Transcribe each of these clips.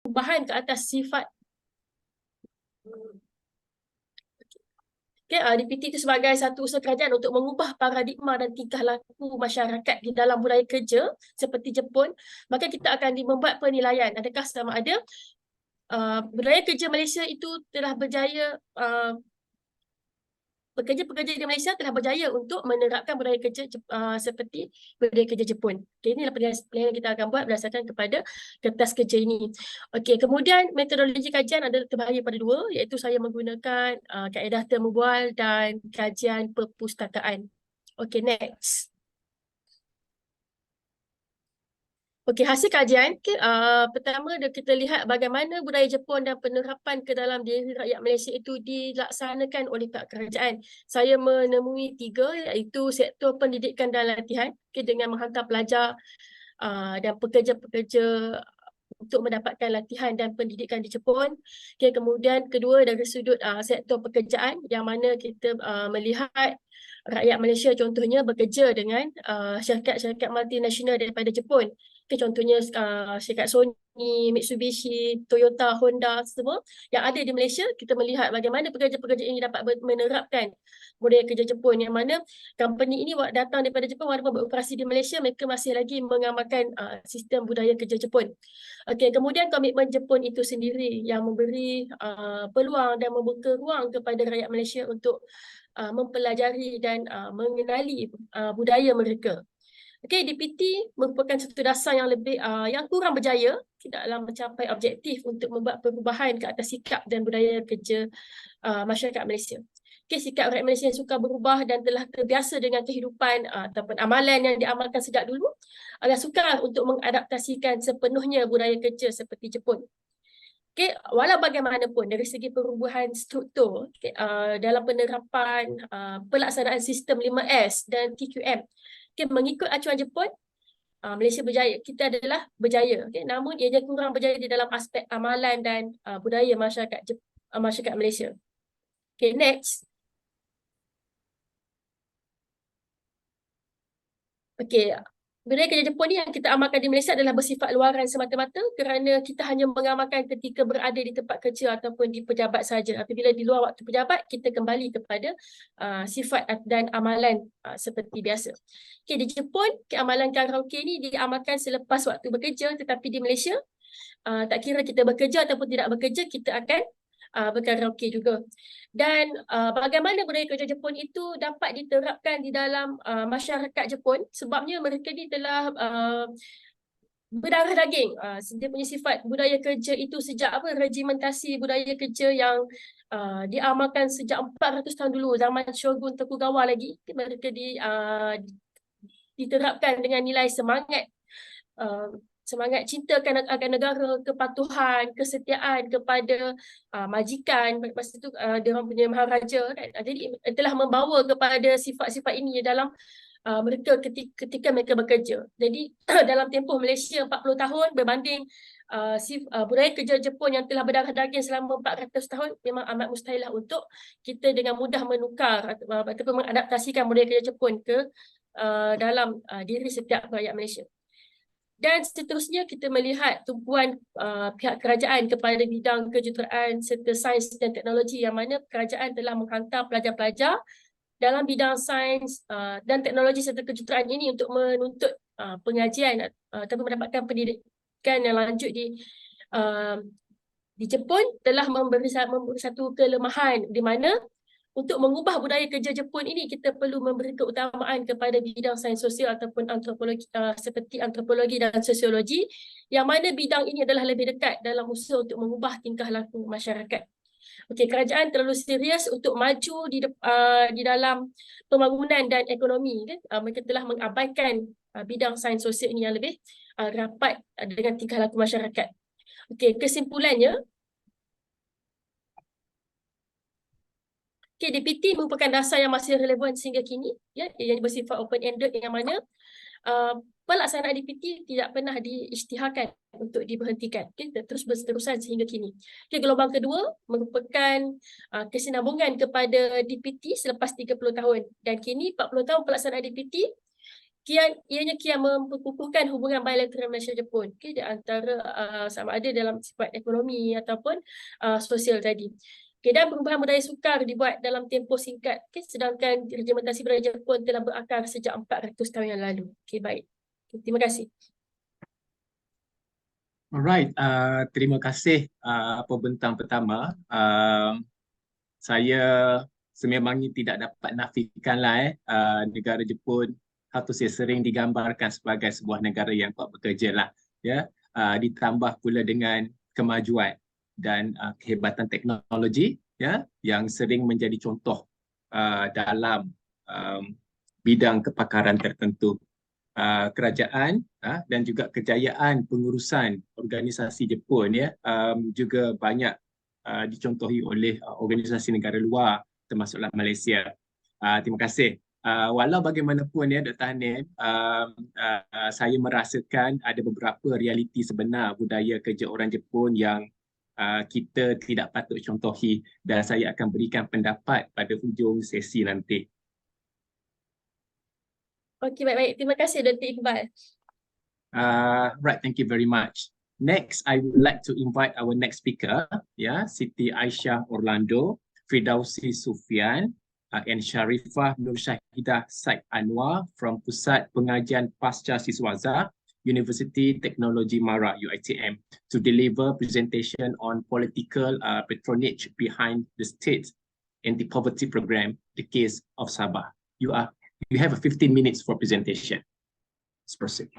perubahan ke atas sifat. Okay, DPT itu sebagai satu usaha kerajaan untuk mengubah paradigma dan tingkah laku masyarakat di dalam budaya kerja seperti Jepun. Maka kita akan membuat penilaian adakah sama ada budaya kerja Malaysia itu telah berjaya, pekerja-pekerja di Malaysia telah berjaya untuk menerapkan budaya kerja seperti budaya kerja Jepun. Okay, inilah penilaian yang kita akan buat berdasarkan kepada kertas kerja ini. Okay, kemudian metodologi kajian adalah terbahagi pada dua, iaitu saya menggunakan kaedah temu bual dan kajian perpustakaan. Okay, next. Okey, hasil kajian, pertama kita lihat bagaimana budaya Jepun dan penerapan ke dalam diri rakyat Malaysia itu dilaksanakan oleh pihak kerajaan. Saya menemui 3, iaitu sektor pendidikan dan latihan, dengan menghantar pelajar dan pekerja-pekerja untuk mendapatkan latihan dan pendidikan di Jepun. Kemudian kedua dari sudut sektor pekerjaan, yang mana kita melihat rakyat Malaysia contohnya bekerja dengan syarikat-syarikat multinasional daripada Jepun. Contohnya syarikat Sony, Mitsubishi, Toyota, Honda, semua yang ada di Malaysia. Kita melihat bagaimana pekerja-pekerja ini dapat menerapkan budaya kerja Jepun, yang mana company ini datang daripada Jepun walaupun beroperasi di Malaysia, mereka masih lagi mengamalkan sistem budaya kerja Jepun. Okey, kemudian komitmen Jepun itu sendiri yang memberi peluang dan membuka ruang kepada rakyat Malaysia untuk mempelajari dan mengenali budaya mereka. Okey, DPT merupakan satu dasar yang lebih yang kurang berjaya dalam mencapai objektif untuk membuat perubahan ke atas sikap dan budaya kerja masyarakat Malaysia. Okey, sikap rakyat Malaysia yang suka berubah dan telah terbiasa dengan kehidupan ataupun amalan yang diamalkan sejak dulu adalah sukar untuk mengadaptasikan sepenuhnya budaya kerja seperti Jepun. Okay, walau bagaimanapun dari segi perubahan struktur dalam penerapan pelaksanaan sistem 5S dan TQM, mengikut acuan Jepun, Malaysia berjaya, kita adalah berjaya. Namun ianya kurang berjaya di dalam aspek amalan dan budaya masyarakat Malaysia. Okay, next. Okay, budaya kerja Jepun ni yang kita amalkan di Malaysia adalah bersifat luaran semata-mata kerana kita hanya mengamalkan ketika berada di tempat kerja ataupun di pejabat saja. Apabila di luar waktu pejabat, kita kembali kepada sifat dan amalan seperti biasa. Okay, di Jepun, amalan karaoke ni diamalkan selepas waktu bekerja, tetapi di Malaysia, tak kira kita bekerja ataupun tidak bekerja, kita akan berkaraoke juga. Dan bagaimana budaya kerja Jepun itu dapat diterapkan di dalam masyarakat Jepun, sebabnya mereka ni telah berdarah daging. Dia punya sifat budaya kerja itu sejak regimentasi budaya kerja yang diamalkan sejak 400 tahun dulu, zaman Shogun Tokugawa lagi. Mereka diterapkan dengan nilai semangat cinta akan negara, kepatuhan, kesetiaan kepada majikan. Masa itu dia orang punya maharaja kan. Jadi telah membawa kepada sifat-sifat ini dalam mereka ketika mereka bekerja. Jadi dalam tempoh Malaysia 40 tahun berbanding budaya kerja Jepun yang telah berdarah daging selama 400 tahun, memang amat mustahil lah untuk kita dengan mudah menukar ataupun mengadaptasikan budaya kerja Jepun ke dalam diri setiap rakyat Malaysia. Dan seterusnya kita melihat tumpuan pihak kerajaan kepada bidang kejuruteraan serta sains dan teknologi, yang mana kerajaan telah menghantar pelajar-pelajar dalam bidang sains dan teknologi serta kejuruteraan ini untuk menuntut pengajian ataupun mendapatkan pendidikan yang lanjut di Jepun. Telah memberi satu kelemahan di mana untuk mengubah budaya kerja Jepun ini, kita perlu memberi keutamaan kepada bidang sains sosial ataupun antropologi, seperti antropologi dan sosiologi, yang mana bidang ini adalah lebih dekat dalam usaha untuk mengubah tingkah laku masyarakat. Okey, kerajaan terlalu serius untuk maju di dalam pembangunan dan ekonomi. Mereka telah mengabaikan bidang sains sosial ini yang lebih rapat dengan tingkah laku masyarakat. Okey, kesimpulannya, DPT merupakan dasar yang masih relevan sehingga kini, yang bersifat open-ended, yang mana pelaksanaan DPT tidak pernah diisytiharkan untuk diberhentikan, terus berterusan sehingga kini. Gelombang kedua merupakan kesinambungan kepada DPT selepas 30 tahun, dan kini 40 tahun pelaksanaan DPT ianya kian memperkukuhkan hubungan bilateral Malaysia-Jepun, okay, di antara sama ada dalam sifat ekonomi ataupun sosial tadi. Okay, dan perubahan budaya sukar dibuat dalam tempoh singkat, okay, sedangkan regimentasi budaya Jepun telah berakar sejak 400 tahun yang lalu. Okay, baik. Okay, terima kasih. Alright, terima kasih pembentang pertama. Saya sememangnya tidak dapat nafikanlah negara Jepun sering digambarkan sebagai sebuah negara yang kuat bekerja lah, ya. Ditambah pula dengan kemajuan dan kehebatan teknologi, ya, yang sering menjadi contoh dalam bidang kepakaran tertentu. Kerajaan dan juga kejayaan pengurusan organisasi Jepun, ya, juga banyak dicontohi oleh organisasi negara luar termasuklah Malaysia. Terima kasih. Walau bagaimanapun, ya, Dr. Hanif, saya merasakan ada beberapa realiti sebenar budaya kerja orang Jepun yang kita tidak patut contohi, dan saya akan berikan pendapat pada hujung sesi nanti. Okey, baik-baik. Terima kasih Dr. Iqbal. Right, thank you very much. Next, I would like to invite our next speaker, Siti Aisyah Orlando, Fridausi Sufian, and Sharifah Nur Syahidah Said Anwar from Pusat Pengajian Pasca Siswaza, University Technology Mara, UiTM, to deliver presentation on political patronage behind the state anti-poverty program, the case of Sabah. You have 15 minutes for presentation. Let's proceed.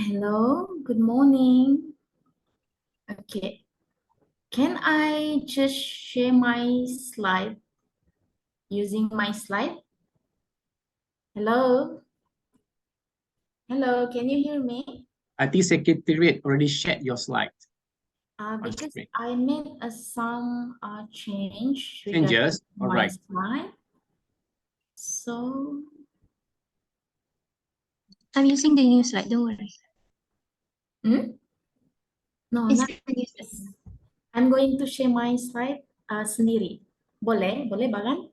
Hello, good morning. Okay, can I just share my slide using my slide? Hello? Hello, can you hear me? I think Secretariat already shared your slide. Because I made some changes. All right. Slide. So I'm using the new slide, don't worry. No, It's not this. I'm going to share my slide sendiri. Boleh? Boleh, Bagan?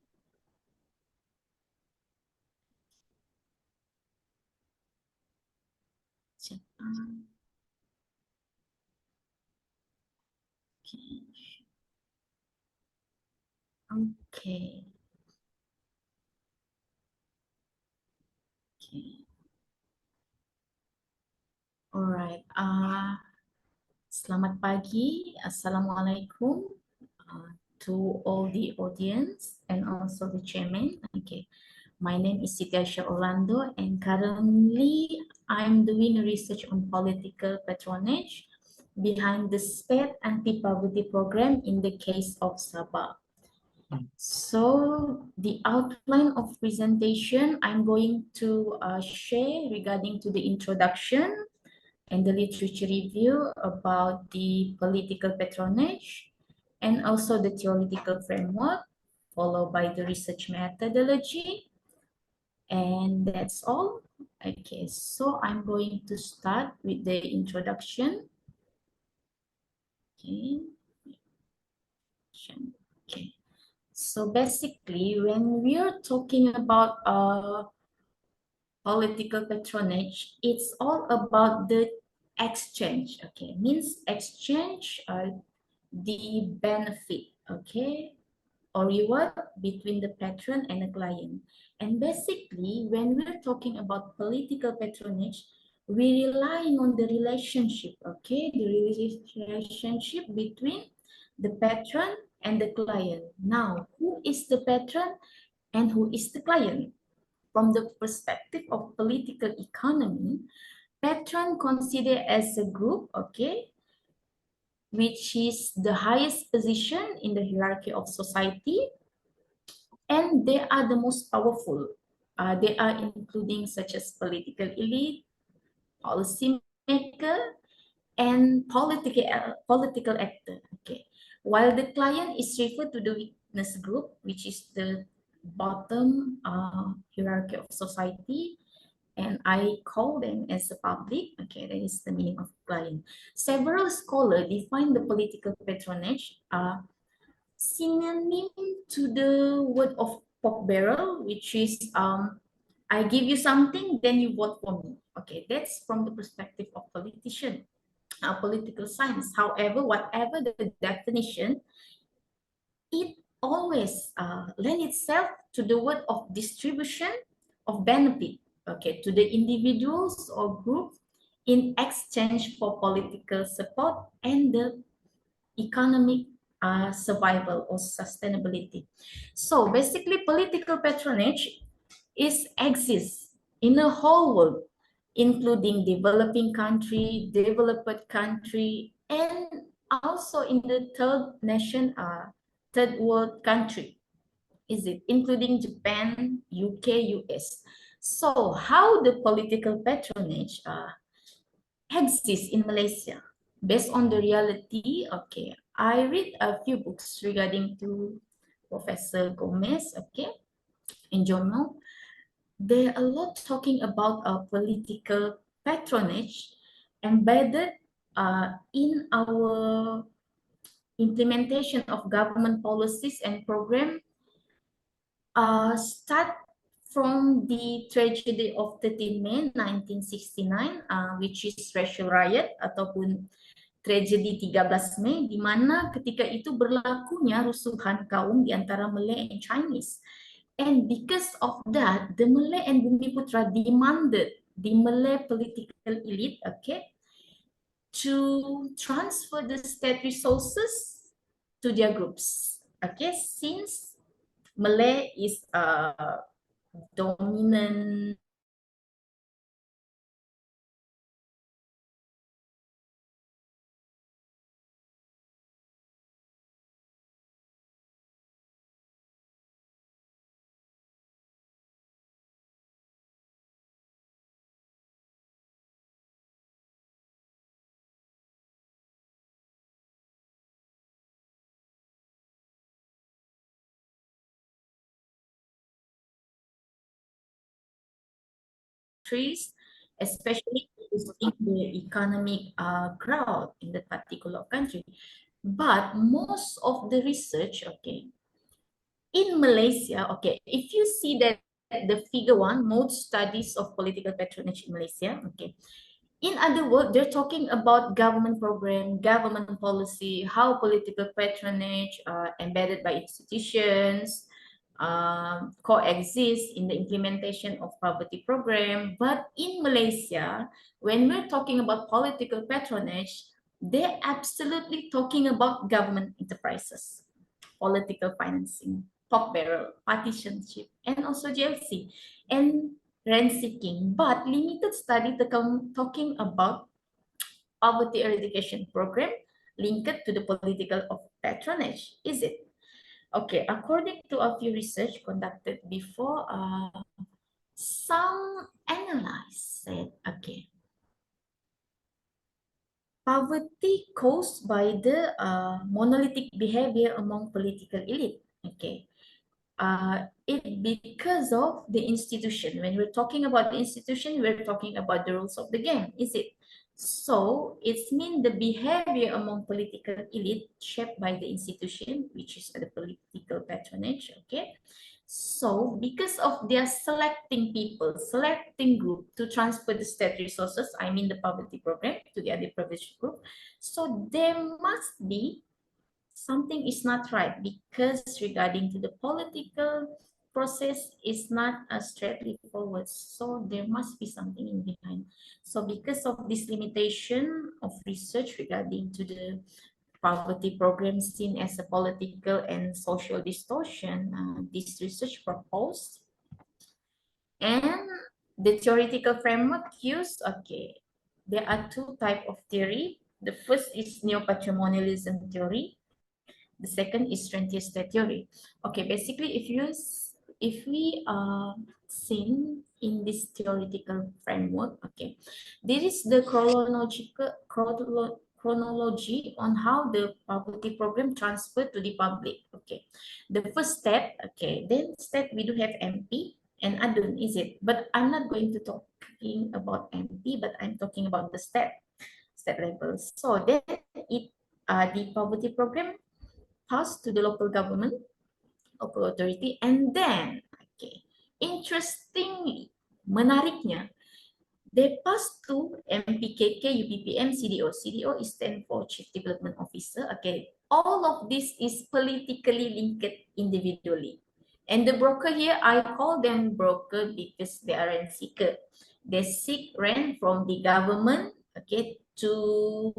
Okay. Alright. Selamat pagi. Assalamualaikum to all the audience and also the chairman. Okay. My name is Siti Aisyah Orlando, and currently I'm doing research on political patronage behind the state anti-poverty program in the case of Sabah. So the outline of presentation I'm going to share regarding to the introduction and the literature review about the political patronage and also the theoretical framework, followed by the research methodology. And that's all. Okay, so I'm going to start with the introduction. Okay. So basically, when we are talking about political patronage, it's all about the exchange. Okay, means exchange the benefit, okay, or reward between the patron and the client. And basically, when we're talking about political patronage, we're relying on the relationship, okay, the relationship between the patron and the client. Now, who is the patron and who is the client? From the perspective of political economy, patron considered as a group, okay, which is the highest position in the hierarchy of society, and they are the most powerful. They are including such as political elite, policy maker, and political actor. Okay, while the client is referred to the witness group, which is the bottom hierarchy of society, and I call them as the public. Okay, that is the meaning of client. Several scholars define the political patronage synonym to the word of pork barrel, which is I give you something, then you vote for me. Okay, that's from the perspective of politician, political science. However, whatever the definition, it always lend itself to the word of distribution of benefit, okay, to the individuals or group in exchange for political support and the economic survival or sustainability. So basically, political patronage exists in the whole world, including developing country, developed country, and also in the third world country, is it, including Japan, UK, US. So how the political patronage exists in Malaysia? Based on the reality, okay, I read a few books regarding to Professor Gomez, okay, in journal. There are a lot talking about political patronage embedded in our implementation of government policies and program start from the tragedy of 13 May 1969, which is racial riot ataupun tragedi 13 Mei, di mana ketika itu berlakunya rusuhan kaum di antara Malay and Chinese. And because of that, the Malay and Bumiputra demanded the Malay political elite, okay, to transfer the state resources to their groups, okay, since Malay is a dominant countries, especially in the economic growth in the particular country. But most of the research, okay, in Malaysia, okay, if you see that the figure 1, most studies of political patronage in Malaysia, okay, in other words, they're talking about government program, government policy, how political patronage embedded by institutions coexist in the implementation of poverty program. But in Malaysia, when we're talking about political patronage, they're absolutely talking about government enterprises, political financing, pork barrel, partisanship, and also GLC, and rent seeking. But limited study talking about poverty eradication program linked to the political of patronage, is it? Okay, according to a few research conducted before, some analysts said, okay, poverty caused by the monolithic behavior among political elite, okay, it because of the institution. When we're talking about the institution, we're talking about the rules of the game, is it? So it's mean the behavior among political elite shaped by the institution, which is the political patronage, okay? So because of their selecting people, selecting group to transfer the state resources, I mean the poverty program to the underprivileged group, so there must be something is not right, because regarding to the political process is not as straightforward, so there must be something in behind. So because of this limitation of research regarding to the poverty program seen as a political and social distortion, this research proposed, and the theoretical framework used, okay, there are two types of theory. The first is neo-patrimonialism theory. The second is rentier state theory. Okay, basically, if we seen in this theoretical framework, okay, there is the chronology on how the poverty program transferred to the public. Okay, the first step, okay, then step we do have MP, and Adun, is it? But I'm not going to talking about MP, but I'm talking about the state level. So then the poverty program passed to the local government, local authority, and then, okay, interestingly, menariknya, they passed to MPKK, UPPM, CDO. CDO is stand for Chief Development Officer. Okay, all of this is politically linked individually. And the broker here, I call them broker because they are rent seeker. They seek rent from the government, okay, to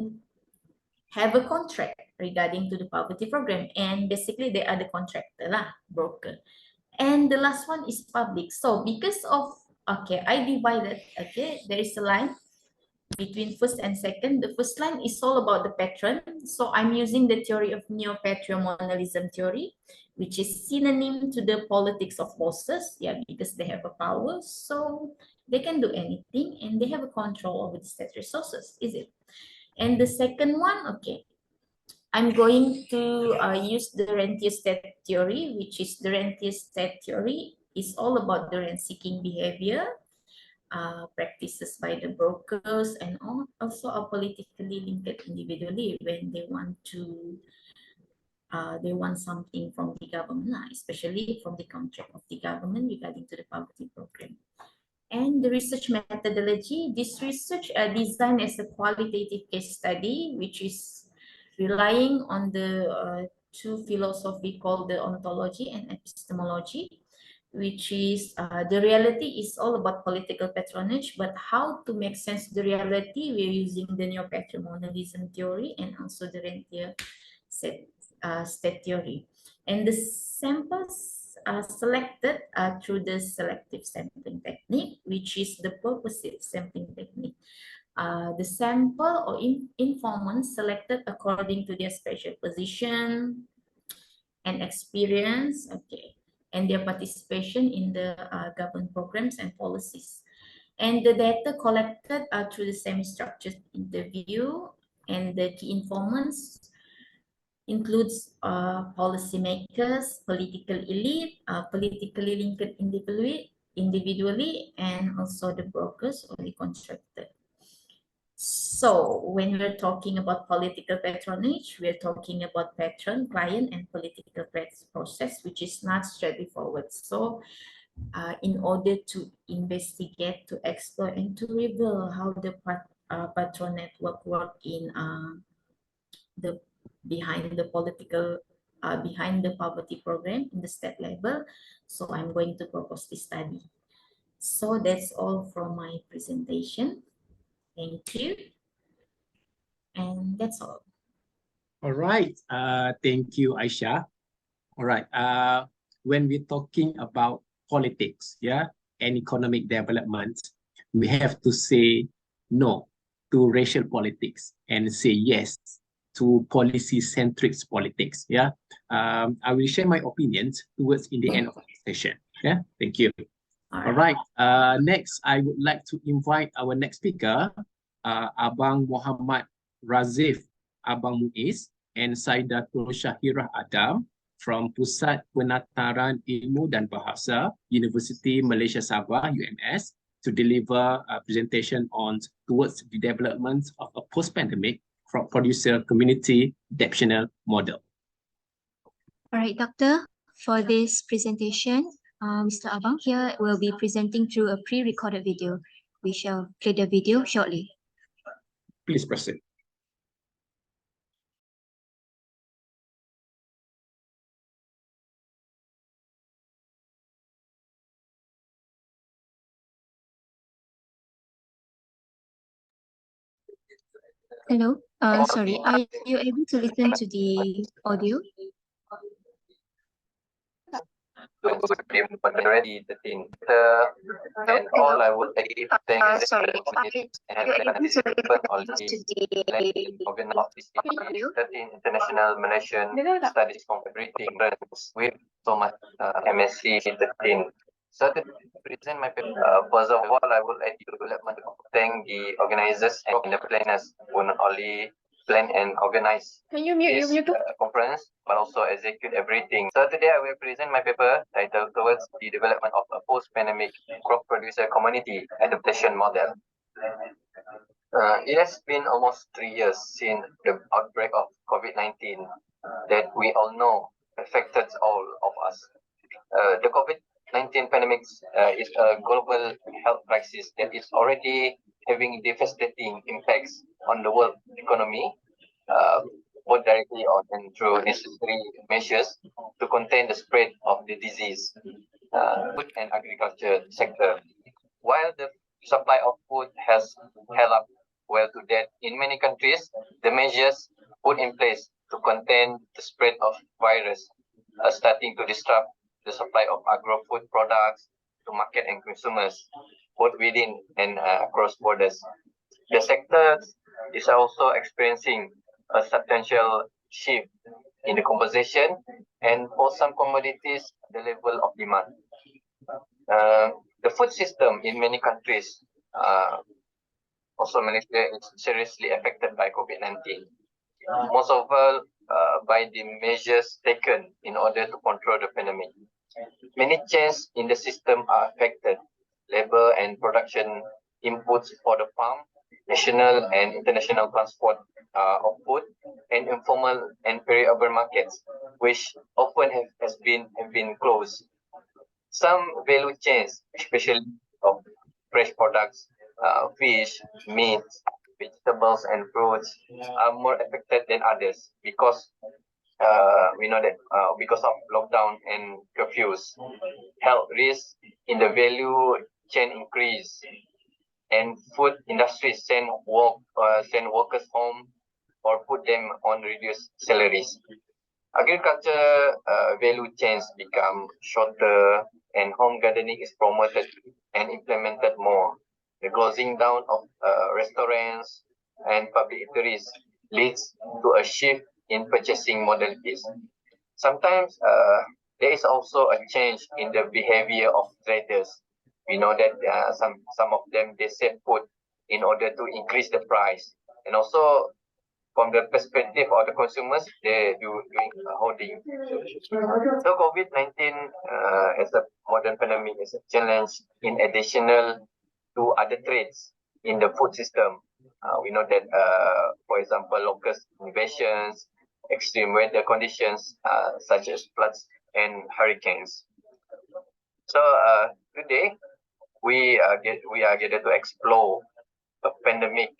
have a contract regarding to the poverty program, and basically they are the contractor lah, broker. And the last one is public. So because of, okay, I divided, okay, there is a line between first and second. The first line is all about the patron. So I'm using the theory of neo-patrimonialism theory, which is synonym to the politics of bosses, yeah, because they have a power, so they can do anything and they have a control over the state resources, is it? And the second one, okay, I'm going to use the rentier state theory, which is the rentier state theory is all about the rent-seeking behavior, practices by the brokers, and also are politically linked individually when they want to, they want something from the government, especially from the contract of the government regarding to the poverty program. And the research methodology, this research designed as a qualitative case study, which is relying on the two philosophy called the ontology and epistemology, which is the reality is all about political patronage, but how to make sense of the reality, we're using the neo-patrimonialism theory and also the rentier state theory. And the samples are selected through the selective sampling technique, which is the purposive sampling technique. The sample or informants selected according to their special position and experience, okay, and their participation in the government programs and policies. And the data collected through the semi-structured interview, and the key informants includes policymakers, political elite, politically linked individually, and also the brokers or the contractor. So when we're talking about political patronage, we're talking about patron, client, and political process, which is not straightforward. So in order to investigate, to explore, and to reveal how the patron network work in the behind the political, behind the poverty program in the state level. So I'm going to propose this study. So that's all from my presentation. Thank you. And that's all. All right. Thank you, Aisha. All right. When we're talking about politics, yeah, and economic development, we have to say no to racial politics and say yes to policy-centric politics. Yeah. I will share my opinions towards in the end of this session. Yeah. Thank you. All right. Next, I would like to invite our next speaker, Abang Muhammad Razif Abang Muiz and Saidatul Syahirah Adam from Pusat Penataran Ilmu dan Bahasa, University Malaysia Sabah, UMS, to deliver a presentation on towards the development of a post-pandemic producer community adaptational model. All right, Doctor, for this presentation, Mr. Abang here will be presenting through a pre-recorded video. We shall play the video shortly. Please proceed. Hello, sorry, are you able to listen to the audio? Already 13. And all I would like to thank the organized International Malaysian Studies Collaborating with so much MSc 13. So to present my paper, first of all, I would like to thank the organizers and the planners who not only plan and organize Can you mute this conference, but also execute everything. So today I will present my paper titled Towards the Development of a Post-Pandemic Crop Producer Community Adaptation Model. It has been almost 3 years since the outbreak of COVID-19 that we all know affected all of us. The COVID-19 pandemic is a global health crisis that is already having devastating impacts on the world economy, both directly and through necessary measures to contain the spread of the disease, food and agriculture sector. While the supply of food has held up well to date in many countries, the measures put in place to contain the spread of virus are starting to disrupt the supply of agro-food products to market and consumers, both within and across borders. The sector is also experiencing a substantial shift in the composition, and for some commodities, the level of demand. The food system in many countries, also Malaysia, is seriously affected by COVID-19. Most of all, by the measures taken in order to control the pandemic. Many chains in the system are affected. Labor and production inputs for the farm, national and international transport of food, and informal and peri-urban markets, which often have been closed. Some value chains, especially of fresh products, fish, meat, vegetables, and fruits, are more affected than others because we know that because of lockdown and curfews, health risks in the value chain increase, and food industries send workers home or put them on reduced salaries. Agriculture value chains become shorter, and home gardening is promoted and implemented more. The closing down of restaurants and public eateries leads to a shift in purchasing modalities. Sometimes there is also a change in the behavior of traders. We know that some of them, they sell food in order to increase the price, and also from the perspective of the consumers, they doing holding. So COVID-19 as a modern pandemic is a challenge in additional to other trades in the food system. We know that, for example, local invasions, extreme weather conditions such as floods and hurricanes. So today we are gathered to explore a pandemic,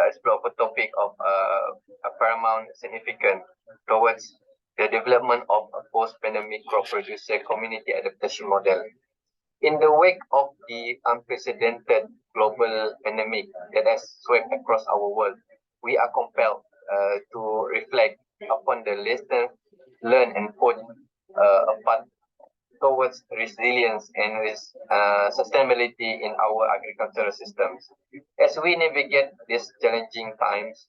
explore a topic of a paramount significance towards the development of a post-pandemic crop producer community adaptation model. In the wake of the unprecedented global pandemic that has swept across our world, we are compelled to reflect upon the lessons learned and put a path towards resilience and sustainability in our agricultural systems. As we navigate these challenging times,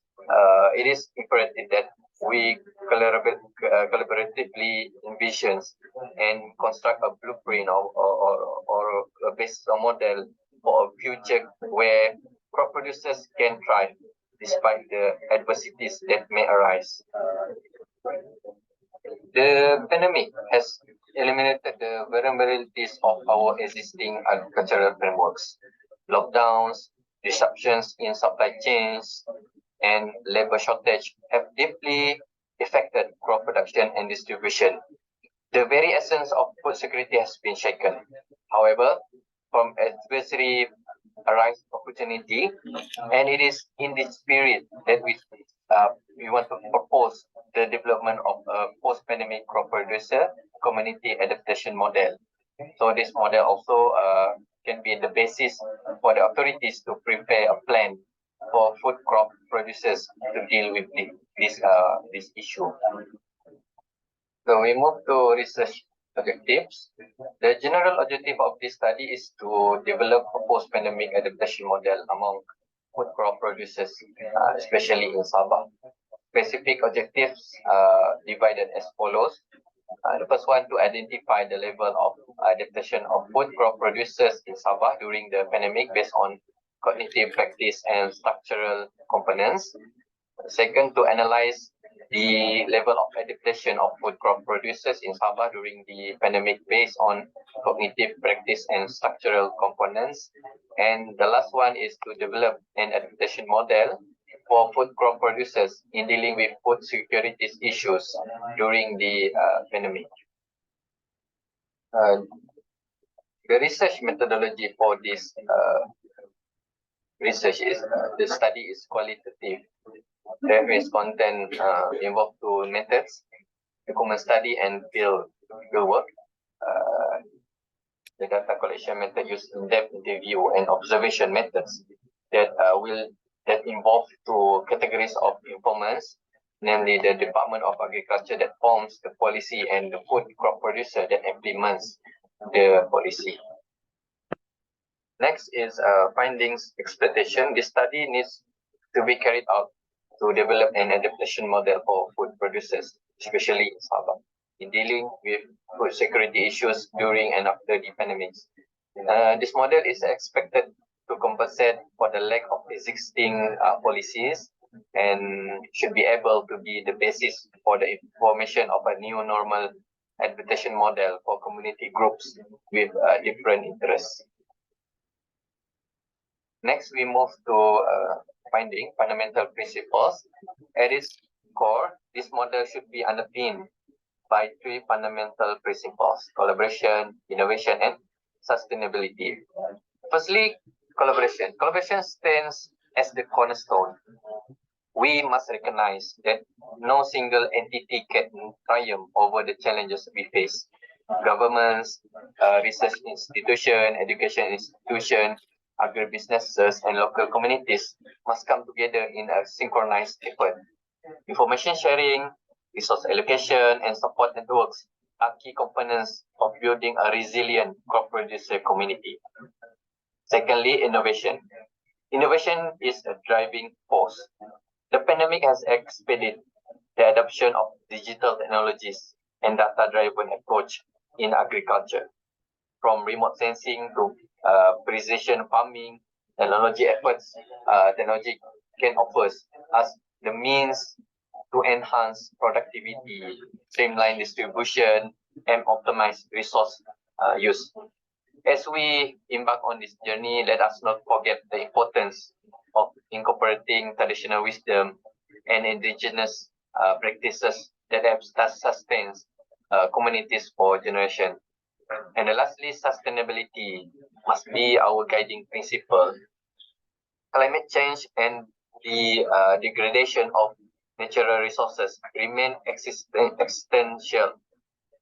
it is imperative that we collaboratively envision and construct a blueprint or a basis or model for a future where crop producers can thrive despite the adversities that may arise. The pandemic has eliminated the vulnerabilities of our existing agricultural frameworks. Lockdowns, disruptions in supply chains, and labor shortage have deeply affected crop production and distribution. The very essence of food security has been shaken. However, from adversity arise opportunity, and it is in this spirit that we want to propose the development of a post-pandemic crop producer community adaptation model. So this model also can be the basis for the authorities to prepare a plan for food crop producers to deal with this issue. So we move to research objectives. The general objective of this study is to develop a post-pandemic adaptation model among food crop producers, especially in Sabah. Specific objectives divided as follows. The first one, to identify the level of adaptation of food crop producers in Sabah during the pandemic based on cognitive practice and structural components. Second, to analyze the level of adaptation of food crop producers in Sabah during the pandemic based on cognitive practice and structural components. And the last one is to develop an adaptation model for food crop producers in dealing with food security issues during the pandemic. The research methodology for this research is the study is qualitative. Various content involved two methods: document study and field work. The data collection method use in-depth interview and observation methods that involve two categories of informants, namely the Department of Agriculture that forms the policy and the food crop producer that implements the policy. Next is findings exploitation. This study needs to be carried out to develop an adaptation model for food producers, especially in Sabah, in dealing with food security issues during and after the pandemics. This model is expected to compensate for the lack of existing policies and should be able to be the basis for the formation of a new normal adaptation model for community groups with different interests. Next, we move to finding fundamental principles. At its core, this model should be underpinned by three fundamental principles: collaboration, innovation, and sustainability. Firstly, collaboration. Collaboration stands as the cornerstone. We must recognize that no single entity can triumph over the challenges we face. Governments, research institutions, education institutions, agribusinesses, and local communities must come together in a synchronized effort. Information sharing, resource allocation, and support networks are key components of building a resilient crop producer community. Secondly, innovation. Innovation is a driving force. The pandemic has expedited the adoption of digital technologies and data-driven approach in agriculture. From remote sensing to precision farming, technology can offer us the means to enhance productivity, streamline distribution, and optimize resource use. As we embark on this journey, let us not forget the importance of incorporating traditional wisdom and indigenous practices that have sustained communities for generations. And lastly, sustainability must be our guiding principle. Climate change and the degradation of natural resources remain existential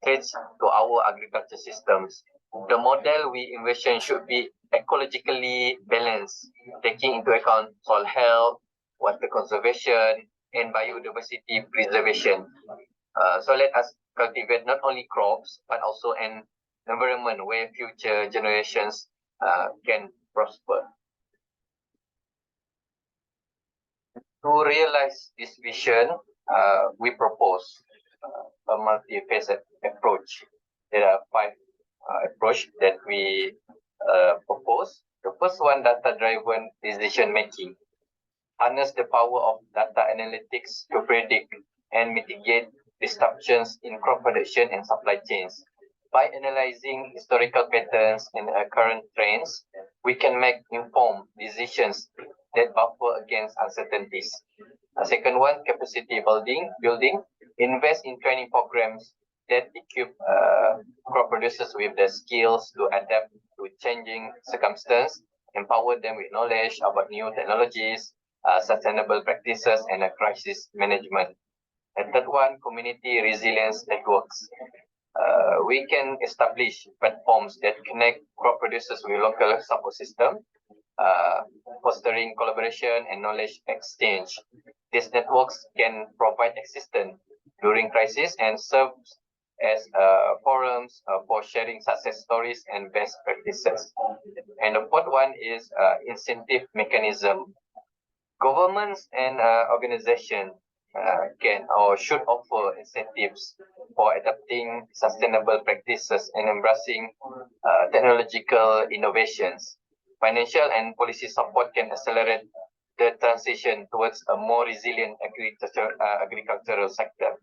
threats to our agriculture systems. The model we envision should be ecologically balanced, taking into account soil health, water conservation, and biodiversity preservation. So let us cultivate not only crops, but also an environment where future generations can prosper. To realize this vision, we propose a multifaceted approach. There are 5 approaches that we propose. The first one, data-driven decision making. Harness the power of data analytics to predict and mitigate disruptions in crop production and supply chains. By analyzing historical patterns and current trends, we can make informed decisions that buffer against uncertainties. Second one, capacity building. Invest in training programs that equip crop producers with the skills to adapt to changing circumstances, empower them with knowledge about new technologies, sustainable practices, and crisis management. And third one, community resilience networks. We can establish platforms that connect crop producers with local support system, fostering collaboration and knowledge exchange. These networks can provide assistance during crisis and serve as forums for sharing success stories and best practices. And the fourth one is incentive mechanism. Governments and organizations can or should offer incentives for adopting sustainable practices and embracing technological innovations. Financial and policy support can accelerate the transition towards a more resilient agricultural sector.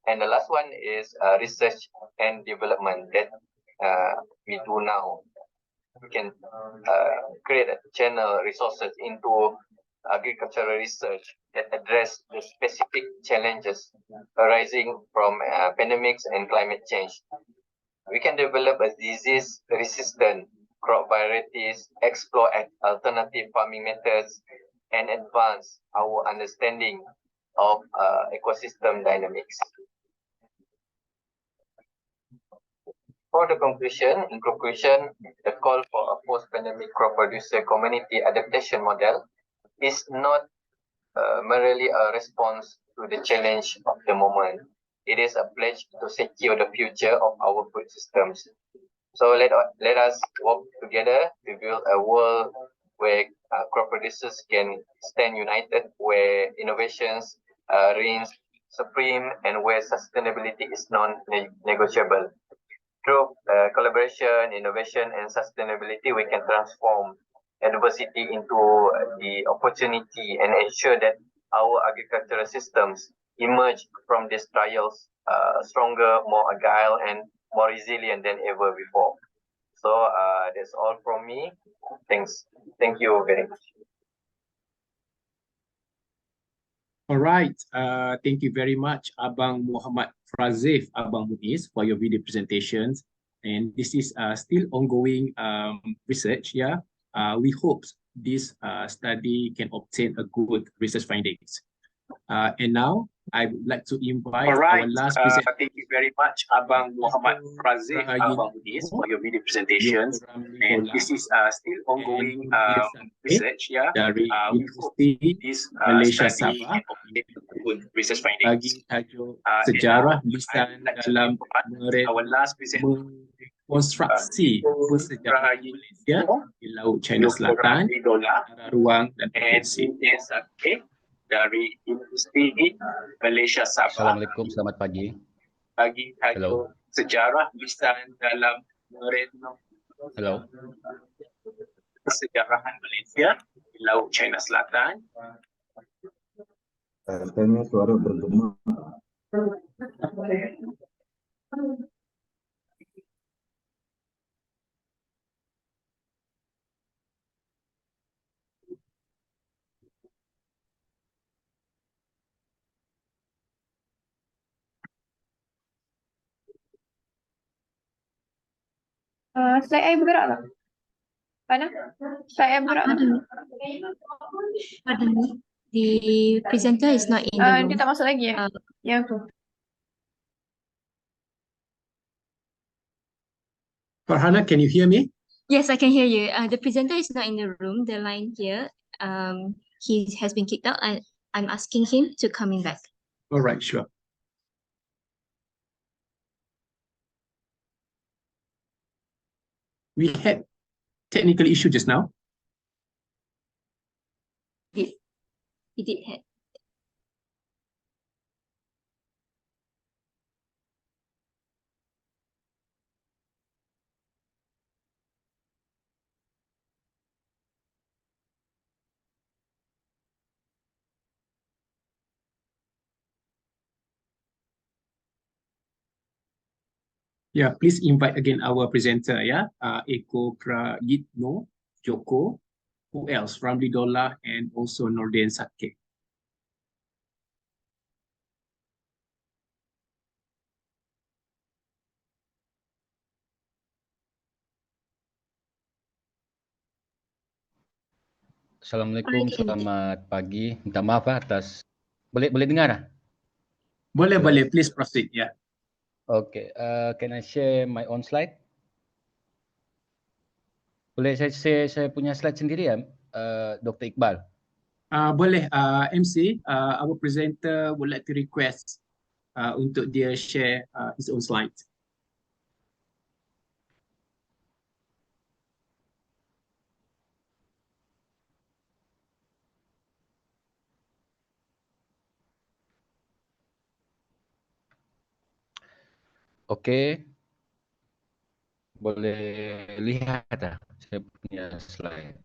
And the last one is research and development that we do now. We can create a channel resources into agricultural research that address the specific challenges arising from pandemics and climate change. We can develop a disease-resistant crop varieties, explore alternative farming methods, and advance our understanding of ecosystem dynamics. For the conclusion, in conclusion, the call for a post-pandemic crop producer community adaptation model is not merely a response to the challenge of the moment. It is a pledge to secure the future of our food systems. So let us work together to build a world where crop producers can stand united, where innovations reigns supreme, and where sustainability is non-negotiable. Through collaboration, innovation, and sustainability, we can transform adversity into the opportunity and ensure that our agricultural systems emerge from these trials stronger, more agile, and more resilient than ever before. So that's all from me. Thanks. Thank you very much. All right. Thank you very much, Abang Muhammad Frazif, Abang Muiz, for your video presentations. And this is still ongoing research. Yeah. We hope this study can obtain a good research findings. And now I would like to invite our last presenter. Thank you very much, Abang Muhammad Frazif, Abang Muiz, for your video presentations. And this is still ongoing research. Yeah. Dari we hope Universiti this Malaysia study Sabah can obtain good research findings. bagi tajuk sejarah lisan dalam Our last presenter. konstruksi persejarah Malaysia di Laut China Selatan, antara ruang dan potensi. Dari Universiti Malaysia Sabah. Assalamualaikum, selamat pagi. Bagi tajuk sejarah lisan dalam Hello. Persejarahan Malaysia di Laut China Selatan. Katanya suara bergema. Slide saya bergerak tak? Mana? Slide saya bergerak tak? Pardon me. The presenter is not in the room. Dia tak masuk lagi ya? Yang tu. Farhana, can you hear me? Yes, I can hear you. The presenter is not in the room. The line here, he has been kicked out. I'm asking him to coming back. All right, sure. We had technical issue just now. He did have. Yeah, please invite again our presenter, yeah, Eko Prayitno Joko, who else? Ramli Dollah and also Nordin Satke. Assalamualaikum, selamat pagi. Minta maaf atas. Boleh dengar? Boleh, please proceed, yeah. Okay, can I share my own slide? Boleh saya punya slide sendiri ya, Dr. Iqbal? Boleh, MC, our presenter would like to request untuk dia share his own slide. Okey. Boleh lihat saya punya slide.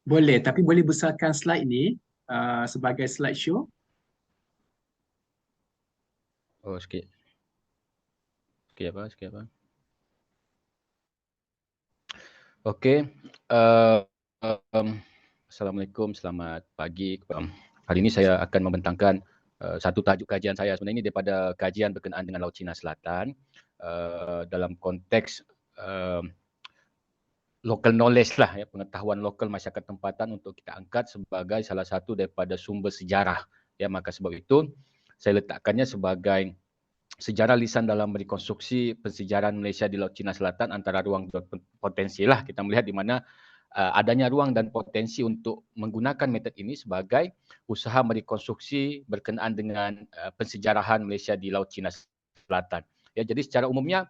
Boleh, tapi boleh besarkan slide ni sebagai slideshow. Oh, sikit. Sikit apa? Okey. Assalamualaikum, selamat pagi. Hari ini saya akan membentangkan satu tajuk kajian saya. Sebenarnya ini daripada kajian berkenaan dengan Laut Cina Selatan dalam konteks local knowledge lah, ya, pengetahuan lokal masyarakat tempatan untuk kita angkat sebagai salah satu daripada sumber sejarah. Ya, maka sebab itu saya letakkannya sebagai sejarah lisan dalam rekonstruksi pensejaraan Malaysia di Laut Cina Selatan antara ruang dan potensi lah. Kita melihat di mana adanya ruang dan potensi untuk menggunakan metod ini sebagai usaha merekonstruksi berkenaan dengan pensejarahan Malaysia di Laut Cina Selatan. Ya, jadi secara umumnya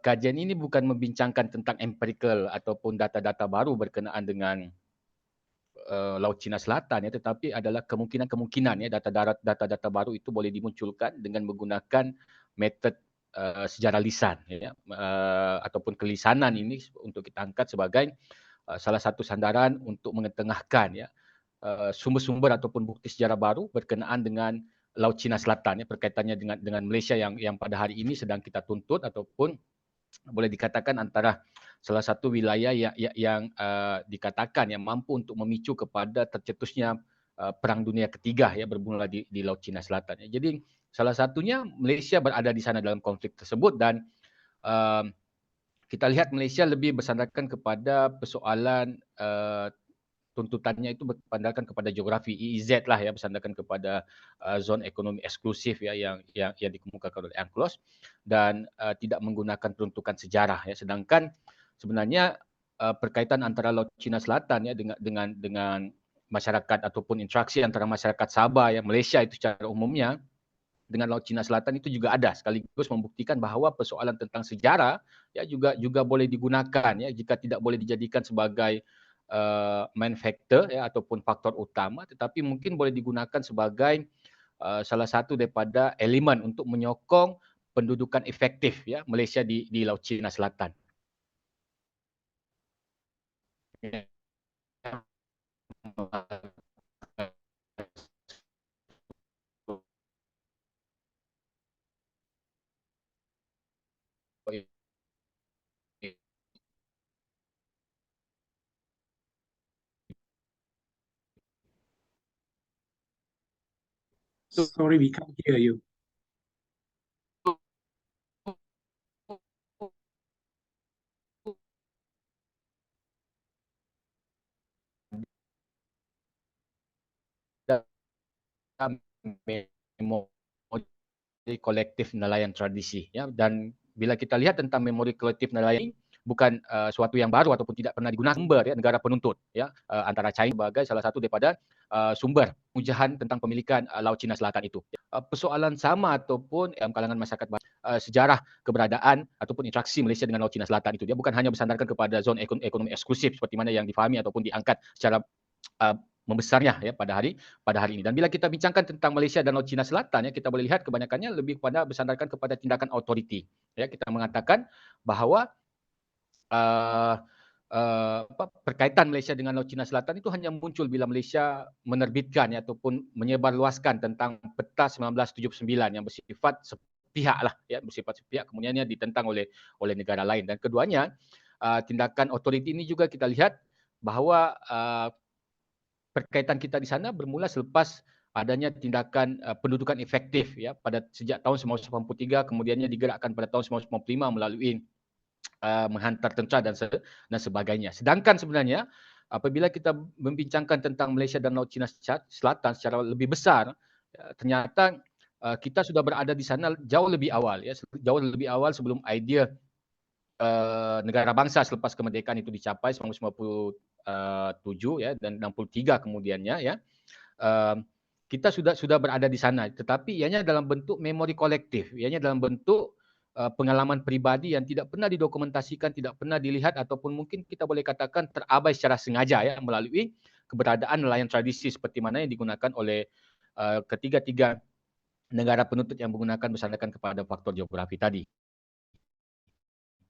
kajian ini bukan membincangkan tentang empirical ataupun data-data baru berkenaan dengan Laut Cina Selatan, ya, tetapi adalah kemungkinan ya data-data baru itu boleh dimunculkan dengan menggunakan metod sejarah lisan, ya, ataupun kelisanan ini untuk kita angkat sebagai salah satu sandaran untuk mengetengahkan ya sumber-sumber ataupun bukti sejarah baru berkenaan dengan Laut Cina Selatan, ya, berkaitannya dengan Malaysia yang pada hari ini sedang kita tuntut ataupun boleh dikatakan antara salah satu wilayah yang dikatakan yang mampu untuk memicu kepada tercetusnya Perang Dunia Ketiga, ya, bermula di Laut Cina Selatan. Ya. Jadi salah satunya Malaysia berada di sana dalam konflik tersebut dan kita lihat Malaysia lebih bersandarkan kepada persoalan tuntutannya itu berpandarkan kepada geografi EEZ lah, ya, bersandarkan kepada zon ekonomi eksklusif ya yang dikemukakan oleh UNCLOS dan tidak menggunakan peruntukan sejarah, ya. Sedangkan sebenarnya perkaitan antara Laut Cina Selatan ya dengan masyarakat ataupun interaksi antara masyarakat Sabah ya Malaysia itu secara umumnya dengan Laut Cina Selatan itu juga ada, sekaligus membuktikan bahawa persoalan tentang sejarah ya juga boleh digunakan ya jika tidak boleh dijadikan sebagai main factor ya ataupun faktor utama, tetapi mungkin boleh digunakan sebagai salah satu daripada elemen untuk menyokong pendudukan efektif ya Malaysia di Laut Cina Selatan. Sorry, we can't hear you. Memori kolektif nelayan tradisi ya, dan bila kita lihat tentang memori kolektif nelayan bukan suatu yang baru ataupun tidak pernah digunakan sumber ya negara penuntut ya antara China sebagai salah satu daripada sumber ujahan tentang pemilikan Laut Cina Selatan itu. Persoalan sama ataupun dalam kalangan masyarakat sejarah keberadaan ataupun interaksi Malaysia dengan Laut Cina Selatan itu dia bukan hanya bersandarkan kepada zon ekonomi eksklusif seperti mana yang difahami ataupun diangkat secara membesarnya ya pada hari ini. Dan bila kita bincangkan tentang Malaysia dan Laut Cina Selatan ya, kita boleh lihat kebanyakannya lebih kepada bersandarkan kepada tindakan autoriti. Ya, kita mengatakan bahawa perkaitan Malaysia dengan Laut Cina Selatan itu hanya muncul bila Malaysia menerbitkan ya, ataupun menyebarluaskan tentang Peta 1979 yang bersifat sepihak lah ya, bersifat sepihak kemudiannya ditentang oleh negara lain. Dan keduanya tindakan autoriti ini juga kita lihat bahawa perkaitan kita di sana bermula selepas adanya tindakan pendudukan efektif ya pada sejak tahun 1983 kemudiannya digerakkan pada tahun 1995 melalui menghantar tentera dan sebagainya. Sedangkan sebenarnya apabila kita membincangkan tentang Malaysia dan Laut Cina Selatan secara lebih besar, ternyata kita sudah berada di sana jauh lebih awal ya, jauh lebih awal sebelum idea negara bangsa selepas kemerdekaan itu dicapai 1997 ya dan 63 kemudiannya ya. Kita sudah berada di sana, tetapi ianya dalam bentuk memori kolektif, ianya dalam bentuk pengalaman peribadi yang tidak pernah didokumentasikan, tidak pernah dilihat ataupun mungkin kita boleh katakan terabai secara sengaja ya melalui keberadaan nelayan tradisi seperti mana yang digunakan oleh ketiga-tiga negara penuntut yang menggunakan bersandarkan kepada faktor geografi tadi.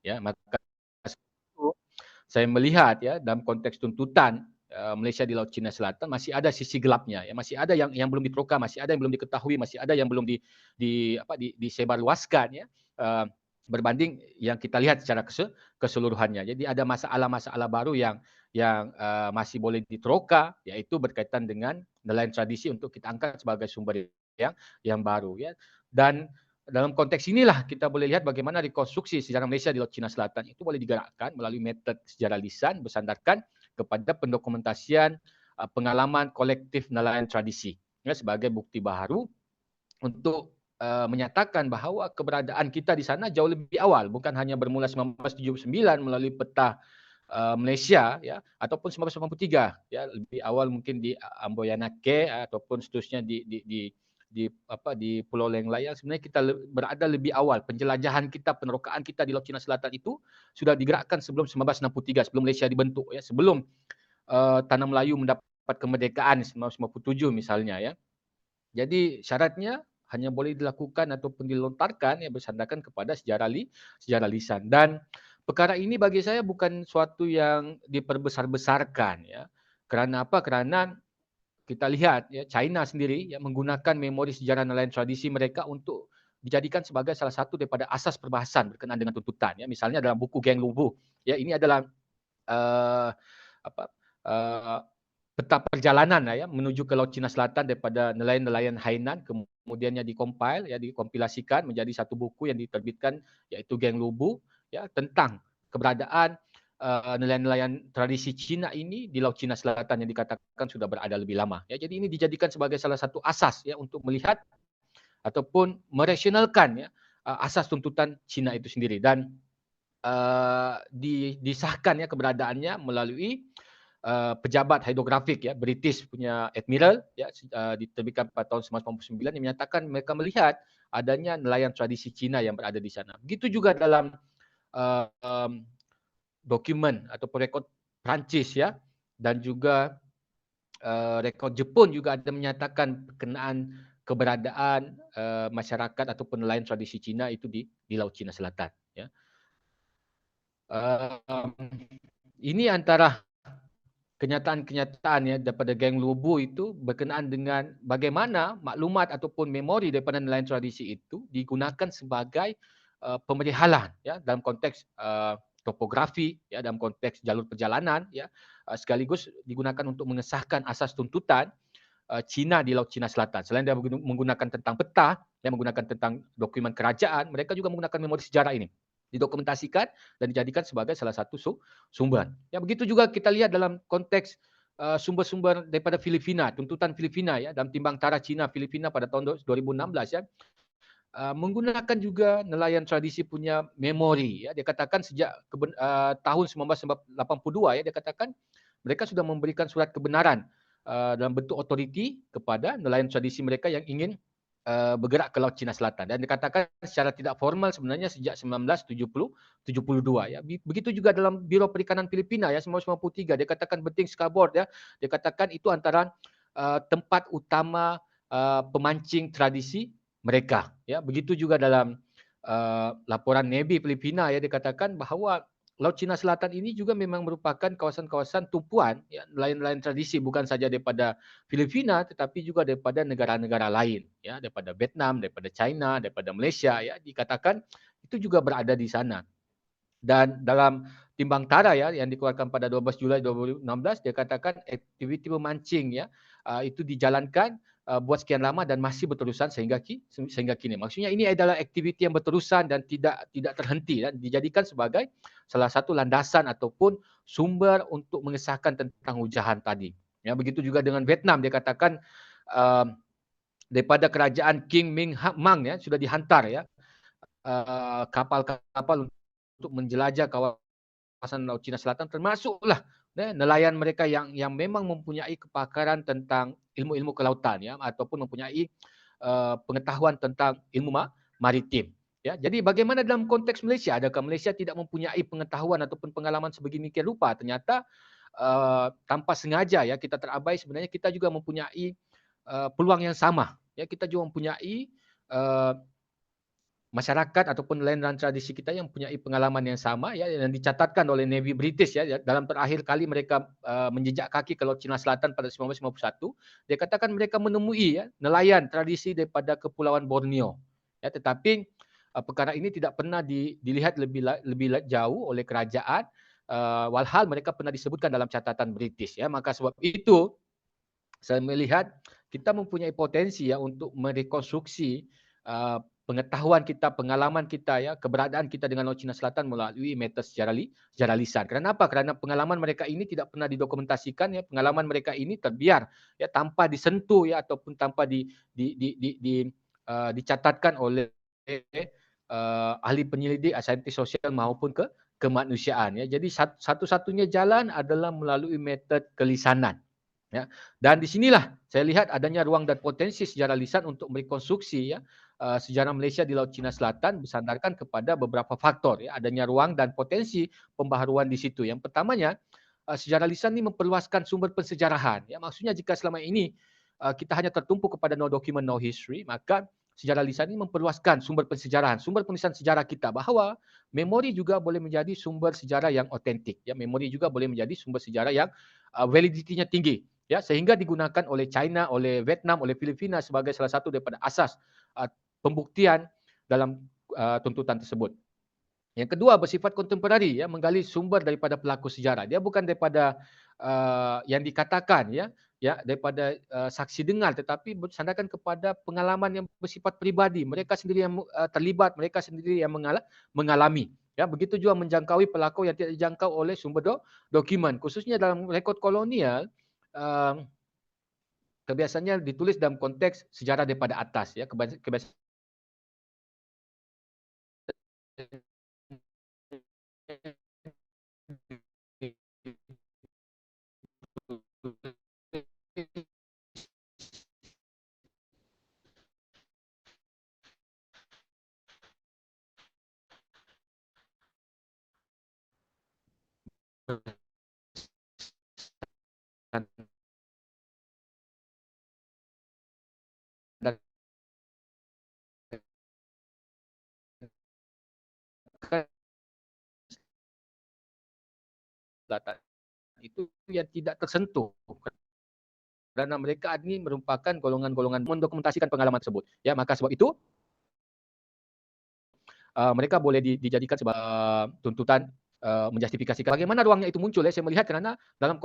Ya, maka saya melihat ya dalam konteks tuntutan Malaysia di Laut Cina Selatan masih ada sisi gelapnya ya, masih ada yang belum diteroka, masih ada yang belum diketahui, masih ada yang belum disebarluaskan ya, berbanding yang kita lihat secara keseluruhannya. Jadi ada masalah-masalah baru yang masih boleh diteroka, yaitu berkaitan dengan nelayan tradisi untuk kita angkat sebagai sumber yang baru ya. Dan dalam konteks inilah kita boleh lihat bagaimana rekonstruksi sejarah Malaysia di Laut Cina Selatan itu boleh digerakkan melalui metode sejarah lisan bersandarkan kepada pendokumentasian pengalaman kolektif nelayan tradisi ya, sebagai bukti baharu untuk menyatakan bahawa keberadaan kita di sana jauh lebih awal, bukan hanya bermula 1979 melalui peta Malaysia ya, ataupun 1983 ya, lebih awal mungkin di Amboyanake ataupun seterusnya di Pulau Lenglayang. Sebenarnya kita berada lebih awal. Penjelajahan kita, penerokaan kita di Laut Cina Selatan itu sudah digerakkan sebelum 1963, sebelum Malaysia dibentuk ya, sebelum Tanah Melayu mendapat kemerdekaan 1957 misalnya ya. Jadi syaratnya hanya boleh dilakukan ataupun dilontarkan ya bersandarkan kepada sejarah lisan. Dan perkara ini bagi saya bukan suatu yang diperbesar-besarkan ya. Kerana apa? Kerana kita lihat ya China sendiri yang menggunakan memori sejarah nelayan tradisi mereka untuk dijadikan sebagai salah satu daripada asas perbahasan berkenaan dengan tuntutan ya. Misalnya dalam buku Geng Lubu ya, ini adalah peta perjalanan ya menuju ke Laut Cina Selatan daripada nelayan-nelayan Hainan, kemudiannya dikompilasikan menjadi satu buku yang diterbitkan iaitu Geng Lubu ya, tentang keberadaan nelayan-nelayan tradisi Cina ini di Laut Cina Selatan yang dikatakan sudah berada lebih lama ya. Jadi ini dijadikan sebagai salah satu asas ya untuk melihat ataupun merasionalkan ya asas tuntutan Cina itu sendiri, dan disahkan ya keberadaannya melalui pejabat hidrografik ya, British punya admiral ya, diterbitkan pada tahun 1989 yang menyatakan mereka melihat adanya nelayan tradisi Cina yang berada di sana. Begitu juga dalam dokumen ataupun rekod Perancis ya, dan juga rekod Jepun juga ada menyatakan berkenaan keberadaan masyarakat ataupun nelayan tradisi Cina itu di Laut Cina Selatan ya. Ini antara kenyataan-kenyataan ya daripada Geng Lubu itu berkenaan dengan bagaimana maklumat ataupun memori daripada nelayan tradisi itu digunakan sebagai pemerihalan ya dalam konteks topografi ya, dalam konteks jalur perjalanan ya, sekaligus digunakan untuk mengesahkan asas tuntutan Cina di Laut Cina Selatan. Selain dia menggunakan tentang peta, dia menggunakan tentang dokumen kerajaan, mereka juga menggunakan memori sejarah ini didokumentasikan dan dijadikan sebagai salah satu sumber. Ya, begitu juga kita lihat dalam konteks sumber-sumber daripada Filipina, tuntutan Filipina ya, dalam timbang tara Cina Filipina pada tahun 2016 ya, menggunakan juga nelayan tradisi punya memori ya. Dia katakan sejak tahun 1982 ya, dia katakan mereka sudah memberikan surat kebenaran dalam bentuk otoriti kepada nelayan tradisi mereka yang ingin bergerak ke Laut Cina Selatan, dan dikatakan secara tidak formal sebenarnya sejak 1972 ya. Begitu juga dalam Biro Perikanan Filipina ya, 1993 dia katakan Beting Scarborough ya, dia katakan itu antara tempat utama pemancing tradisi mereka ya. Begitu juga dalam laporan Navy Filipina ya, dikatakan bahawa Laut Cina Selatan ini juga memang merupakan kawasan-kawasan tumpuan ya, nelayan-nelayan tradisi bukan saja daripada Filipina tetapi juga daripada negara-negara lain ya, daripada Vietnam, daripada China, daripada Malaysia ya, dikatakan itu juga berada di sana. Dan dalam timbang tara ya yang dikeluarkan pada 12 Julai 2016 dia katakan aktiviti memancing ya itu dijalankan buat sekian lama dan masih berterusan sehingga kini. Maksudnya ini adalah aktiviti yang berterusan dan tidak terhenti dan dijadikan sebagai salah satu landasan ataupun sumber untuk mengesahkan tentang hujahan tadi. Ya, begitu juga dengan Vietnam, dia katakan daripada kerajaan King Minh Mang ya sudah dihantar ya kapal-kapal untuk menjelajah kawasan Laut Cina Selatan, termasuklah nelayan mereka yang memang mempunyai kepakaran tentang ilmu-ilmu kelautan ya, ataupun mempunyai pengetahuan tentang ilmu maritim ya. Jadi bagaimana dalam konteks Malaysia? Adakah Malaysia tidak mempunyai pengetahuan ataupun pengalaman sebeginikian rupa? Ternyata tanpa sengaja ya kita terabai, sebenarnya kita juga mempunyai peluang yang sama ya. Kita juga mempunyai masyarakat ataupun nelayan dan tradisi kita yang punya pengalaman yang sama ya, yang dicatatkan oleh Navy British ya, dalam terakhir kali mereka menjejak kaki ke Laut Cina Selatan pada 1951, dia katakan mereka menemui ya nelayan tradisi daripada Kepulauan Borneo ya, tetapi perkara ini tidak pernah dilihat lebih jauh oleh kerajaan, walhal mereka pernah disebutkan dalam catatan British ya. Maka sebab itu saya melihat kita mempunyai potensi ya untuk merekonstruksi pengetahuan kita, pengalaman kita ya, keberadaan kita dengan Laut Cina Selatan melalui metode sejarah lisan. Kenapa? Karena pengalaman mereka ini tidak pernah didokumentasikan ya, pengalaman mereka ini terbiar ya tanpa disentuh ya ataupun tanpa dicatatkan oleh ahli penyelidik, saintis sosial maupun kemanusiaan ya. Jadi satu-satunya jalan adalah melalui metode kelisanan. Ya. Dan di sinilah saya lihat adanya ruang dan potensi sejarah lisan untuk merekonstruksi ya sejarah Malaysia di Laut Cina Selatan bersandarkan kepada beberapa faktor ya, adanya ruang dan potensi pembaharuan di situ. Yang pertamanya sejarah lisan ini memperluaskan sumber pensejarahan ya, maksudnya jika selama ini kita hanya tertumpu kepada no document no history, maka sejarah lisan ini memperluaskan sumber pensejarahan, sumber penulisan sejarah kita, bahawa memori juga boleh menjadi sumber sejarah yang otentik ya, memori juga boleh menjadi sumber sejarah yang validitinya tinggi ya, sehingga digunakan oleh China, oleh Vietnam, oleh Filipina sebagai salah satu daripada asas pembuktian dalam tuntutan tersebut. Yang kedua bersifat kontemporari ya, menggali sumber daripada pelaku sejarah. Dia bukan daripada yang dikatakan ya daripada saksi dengar, tetapi bersandarkan kepada pengalaman yang bersifat peribadi. Mereka sendiri yang terlibat, mereka sendiri yang mengalami. Ya, begitu juga menjangkaui pelaku yang tidak dijangkau oleh sumber dokumen, khususnya dalam rekod kolonial. Kebiasaannya ditulis dalam konteks sejarah daripada atas ya, kebiasaan Selatan itu yang tidak tersentuh karena mereka ini merupakan golongan-golongan mendokumentasikan pengalaman tersebut ya. Maka sebab itu mereka boleh dijadikan sebagai tuntutan menjustifikasikan. Bagaimana ruangnya itu muncul ya, saya melihat kerana dalam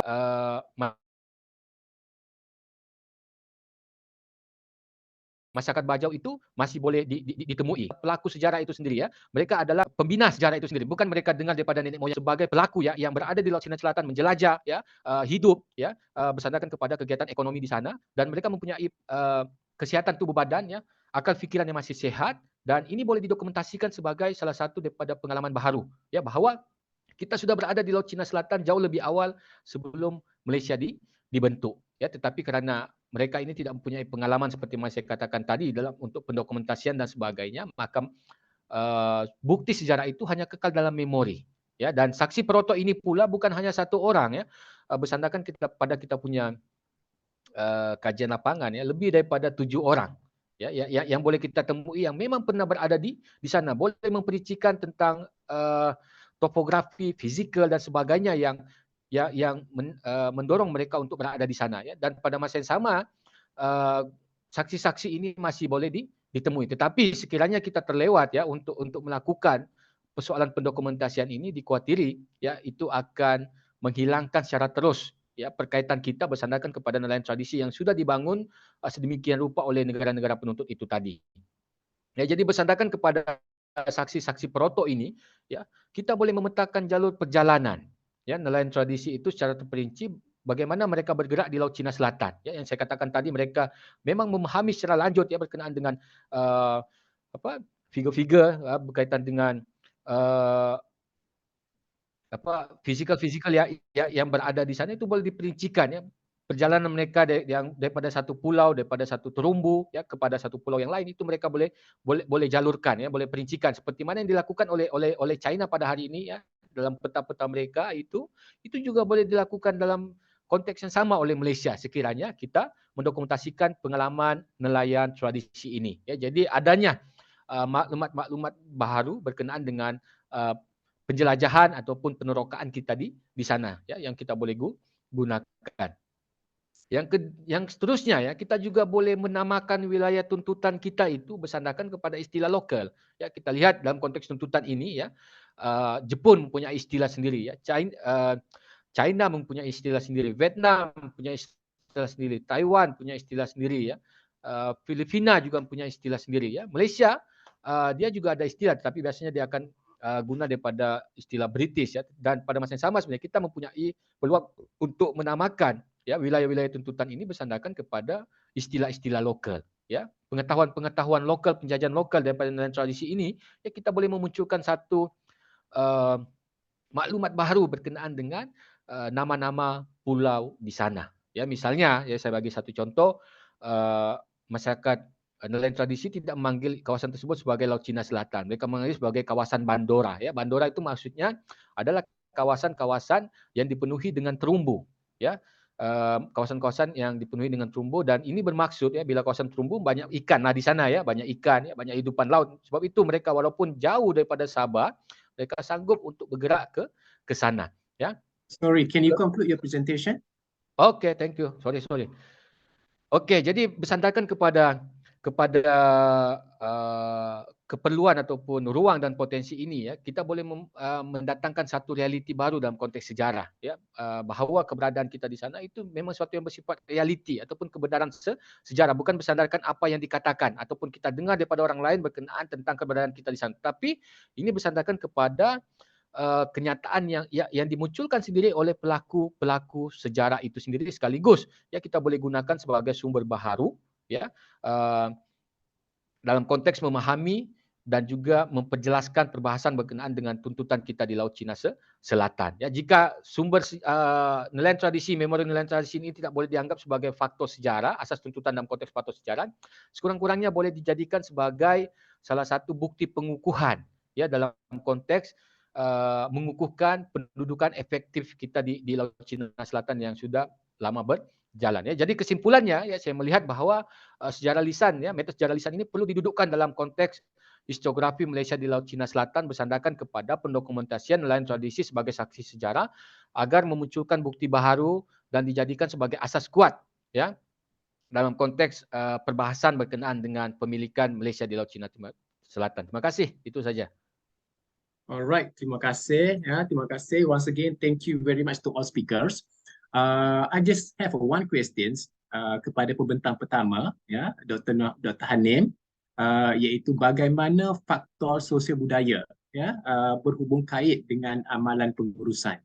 masyarakat Bajau itu masih boleh ditemui. Pelaku sejarah itu sendiri ya, mereka adalah pembina sejarah itu sendiri. Bukan mereka dengar daripada nenek moyang, sebagai pelaku ya yang berada di Laut Cina Selatan, menjelajah ya, hidup ya, bersandarkan kepada kegiatan ekonomi di sana, dan mereka mempunyai kesihatan tubuh badan ya, akal fikiran yang masih sehat, dan ini boleh didokumentasikan sebagai salah satu daripada pengalaman baharu ya, bahawa kita sudah berada di Laut Cina Selatan jauh lebih awal sebelum Malaysia dibentuk ya, tetapi kerana mereka ini tidak mempunyai pengalaman seperti yang saya katakan tadi dalam untuk pendokumentasian dan sebagainya, maka bukti sejarah itu hanya kekal dalam memori ya. Dan saksi perotok ini pula bukan hanya satu orang ya, bersandarkan pada kita punya kajian lapangan ya, lebih daripada 7 orang ya, yang boleh kita temui yang memang pernah berada di sana, boleh memperincikan tentang topografi, fizikal dan sebagainya yang mendorong mereka untuk berada di sana ya. Dan pada masa yang sama saksi-saksi ini masih boleh ditemui, tetapi sekiranya kita terlewat ya untuk melakukan persoalan pendokumentasian ini, dikhawatiri ya itu akan menghilangkan secara terus ya perkaitan kita bersandarkan kepada nelayan tradisi yang sudah dibangun sedemikian rupa oleh negara-negara penuntut itu tadi. Ya, jadi bersandarkan kepada saksi-saksi perotok ini ya, kita boleh memetakan jalur perjalanan ya nelayan tradisi itu secara terperinci, bagaimana mereka bergerak di Laut Cina Selatan ya, yang saya katakan tadi, mereka memang memahami secara lanjut ya berkenaan dengan figure-figure berkaitan dengan fizikal yang berada di sana, itu boleh diperincikan ya. Perjalanan mereka yang daripada satu pulau, daripada satu terumbu ya kepada satu pulau yang lain, itu mereka boleh jalurkan ya, boleh perincikan seperti mana yang dilakukan oleh China pada hari ini ya, dalam peta-peta mereka itu juga boleh dilakukan dalam konteks yang sama oleh Malaysia sekiranya kita mendokumentasikan pengalaman nelayan tradisi ini ya. Jadi adanya maklumat-maklumat baharu berkenaan dengan penjelajahan ataupun penerokaan kita di sana, ya, yang kita boleh gunakan. Yang seterusnya, ya, kita juga boleh menamakan wilayah tuntutan kita itu bersandarkan kepada istilah lokal. Ya, kita lihat dalam konteks tuntutan ini, ya, Jepun mempunyai istilah sendiri, ya. China mempunyai istilah sendiri, Vietnam mempunyai istilah sendiri, Taiwan punya istilah sendiri, ya. Filipina juga mempunyai istilah sendiri, ya. Malaysia dia juga ada istilah, tapi biasanya dia akan guna daripada istilah British, ya. Dan pada masa yang sama sebenarnya kita mempunyai peluang untuk menamakan, ya, wilayah-wilayah tuntutan ini bersandarkan kepada istilah-istilah lokal, ya. Pengetahuan lokal, penjajahan lokal daripada nilai tradisi ini, ya, kita boleh memunculkan satu maklumat baru berkenaan dengan nama-nama pulau di sana. Ya, misalnya, ya, saya bagi satu contoh, masyarakat nelayan tradisi tidak memanggil kawasan tersebut sebagai Laut Cina Selatan. Mereka memanggil sebagai kawasan Bandora. Ya, Bandora itu maksudnya adalah kawasan-kawasan yang dipenuhi dengan terumbu. Ya, kawasan-kawasan yang dipenuhi dengan terumbu, dan ini bermaksud, ya, bila kawasan terumbu banyak ikan. Nah, di sana, ya, banyak ikan, ya, banyak hidupan laut. Sebab itu mereka walaupun jauh daripada Sabah, mereka sanggup untuk bergerak ke sana. Ya. Sorry, can you conclude your presentation? Okay, thank you. Sorry. Okay, jadi bersandarkan kepada keperluan ataupun ruang dan potensi ini, ya, kita boleh mendatangkan satu realiti baru dalam konteks sejarah, ya, bahawa keberadaan kita di sana itu memang sesuatu yang bersifat realiti ataupun kebenaran sejarah, bukan bersandarkan apa yang dikatakan ataupun kita dengar daripada orang lain berkenaan tentang keberadaan kita di sana, tapi ini bersandarkan kepada kenyataan yang dimunculkan sendiri oleh pelaku sejarah itu sendiri, sekaligus, ya, kita boleh gunakan sebagai sumber baharu, ya, dalam konteks memahami dan juga memperjelaskan perbahasan berkenaan dengan tuntutan kita di Laut Cina Selatan. Ya, jika sumber nelayan tradisi, memori nelayan tradisi ini tidak boleh dianggap sebagai faktor sejarah, asas tuntutan dalam konteks faktor sejarah, sekurang-kurangnya boleh dijadikan sebagai salah satu bukti pengukuhan, ya, dalam konteks mengukuhkan pendudukan efektif kita di Laut Cina Selatan yang sudah lama berjalan. Ya. Jadi kesimpulannya, ya, saya melihat bahawa sejarah lisan, ya, metode sejarah lisan ini perlu didudukkan dalam konteks historiografi Malaysia di Laut Cina Selatan bersandarkan kepada pendokumentasian nelayan tradisi sebagai saksi sejarah agar memunculkan bukti baharu dan dijadikan sebagai asas kuat, ya, dalam konteks perbahasan berkenaan dengan pemilikan Malaysia di Laut Cina Selatan. Terima kasih, itu saja. Alright, terima kasih. Ya, terima kasih. Once again, thank you very much to all speakers. I just have one question kepada pembentang pertama, ya, Dr. Hanim, iaitu bagaimana faktor sosial budaya, ya, berhubung kait dengan amalan pengurusan.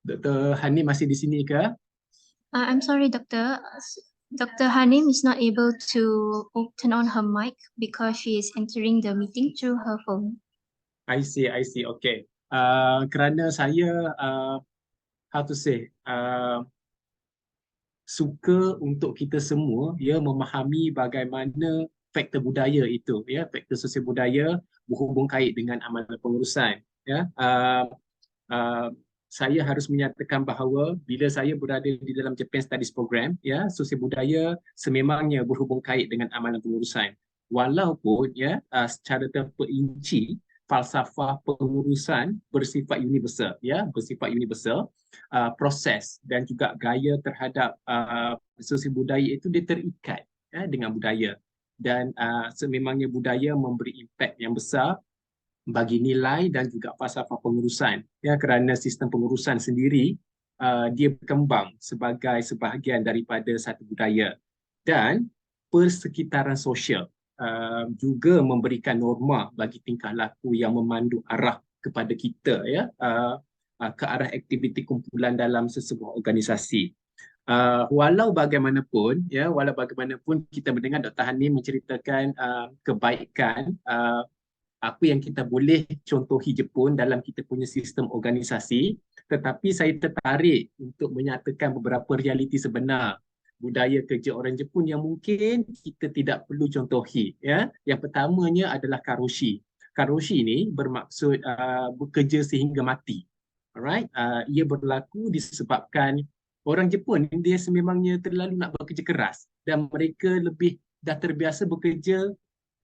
Dr. Hanim masih di sini ke? I'm sorry, Doctor. Dr. Hanim is not able to turn on her mic because she is entering the meeting through her phone. I see. Okay. Kerana saya, how to say, suka untuk kita semua, ya, memahami bagaimana faktor budaya itu, ya, faktor sosial budaya berhubung kait dengan amalan pengurusan. Ya. Saya harus menyatakan bahawa bila saya berada di dalam Japan Studies Program, ya, sosial budaya sememangnya berhubung kait dengan amalan pengurusan. Walaupun, ya, secara terperinci falsafah pengurusan bersifat universal, ya, bersifat universal, proses dan juga gaya terhadap sosial budaya itu dia terikat, ya, dengan budaya, dan sememangnya budaya memberi impak yang besar bagi nilai dan juga falsafah pengurusan, ya, kerana sistem pengurusan sendiri dia berkembang sebagai sebahagian daripada satu budaya, dan persekitaran sosial juga memberikan norma bagi tingkah laku yang memandu arah kepada kita, ya, ke arah aktiviti kumpulan dalam sesebuah organisasi. Walau bagaimanapun, ya, kita mendengar Dr. Hanim menceritakan kebaikan apa yang kita boleh contohi Jepun dalam kita punya sistem organisasi, tetapi saya tertarik untuk menyatakan beberapa realiti sebenar budaya kerja orang Jepun yang mungkin kita tidak perlu contohi, ya. Yang pertamanya adalah karoshi. Karoshi ini bermaksud bekerja sehingga mati. Alright, ia berlaku disebabkan Orang Jepun dia sememangnya terlalu nak bekerja keras dan mereka lebih dah terbiasa bekerja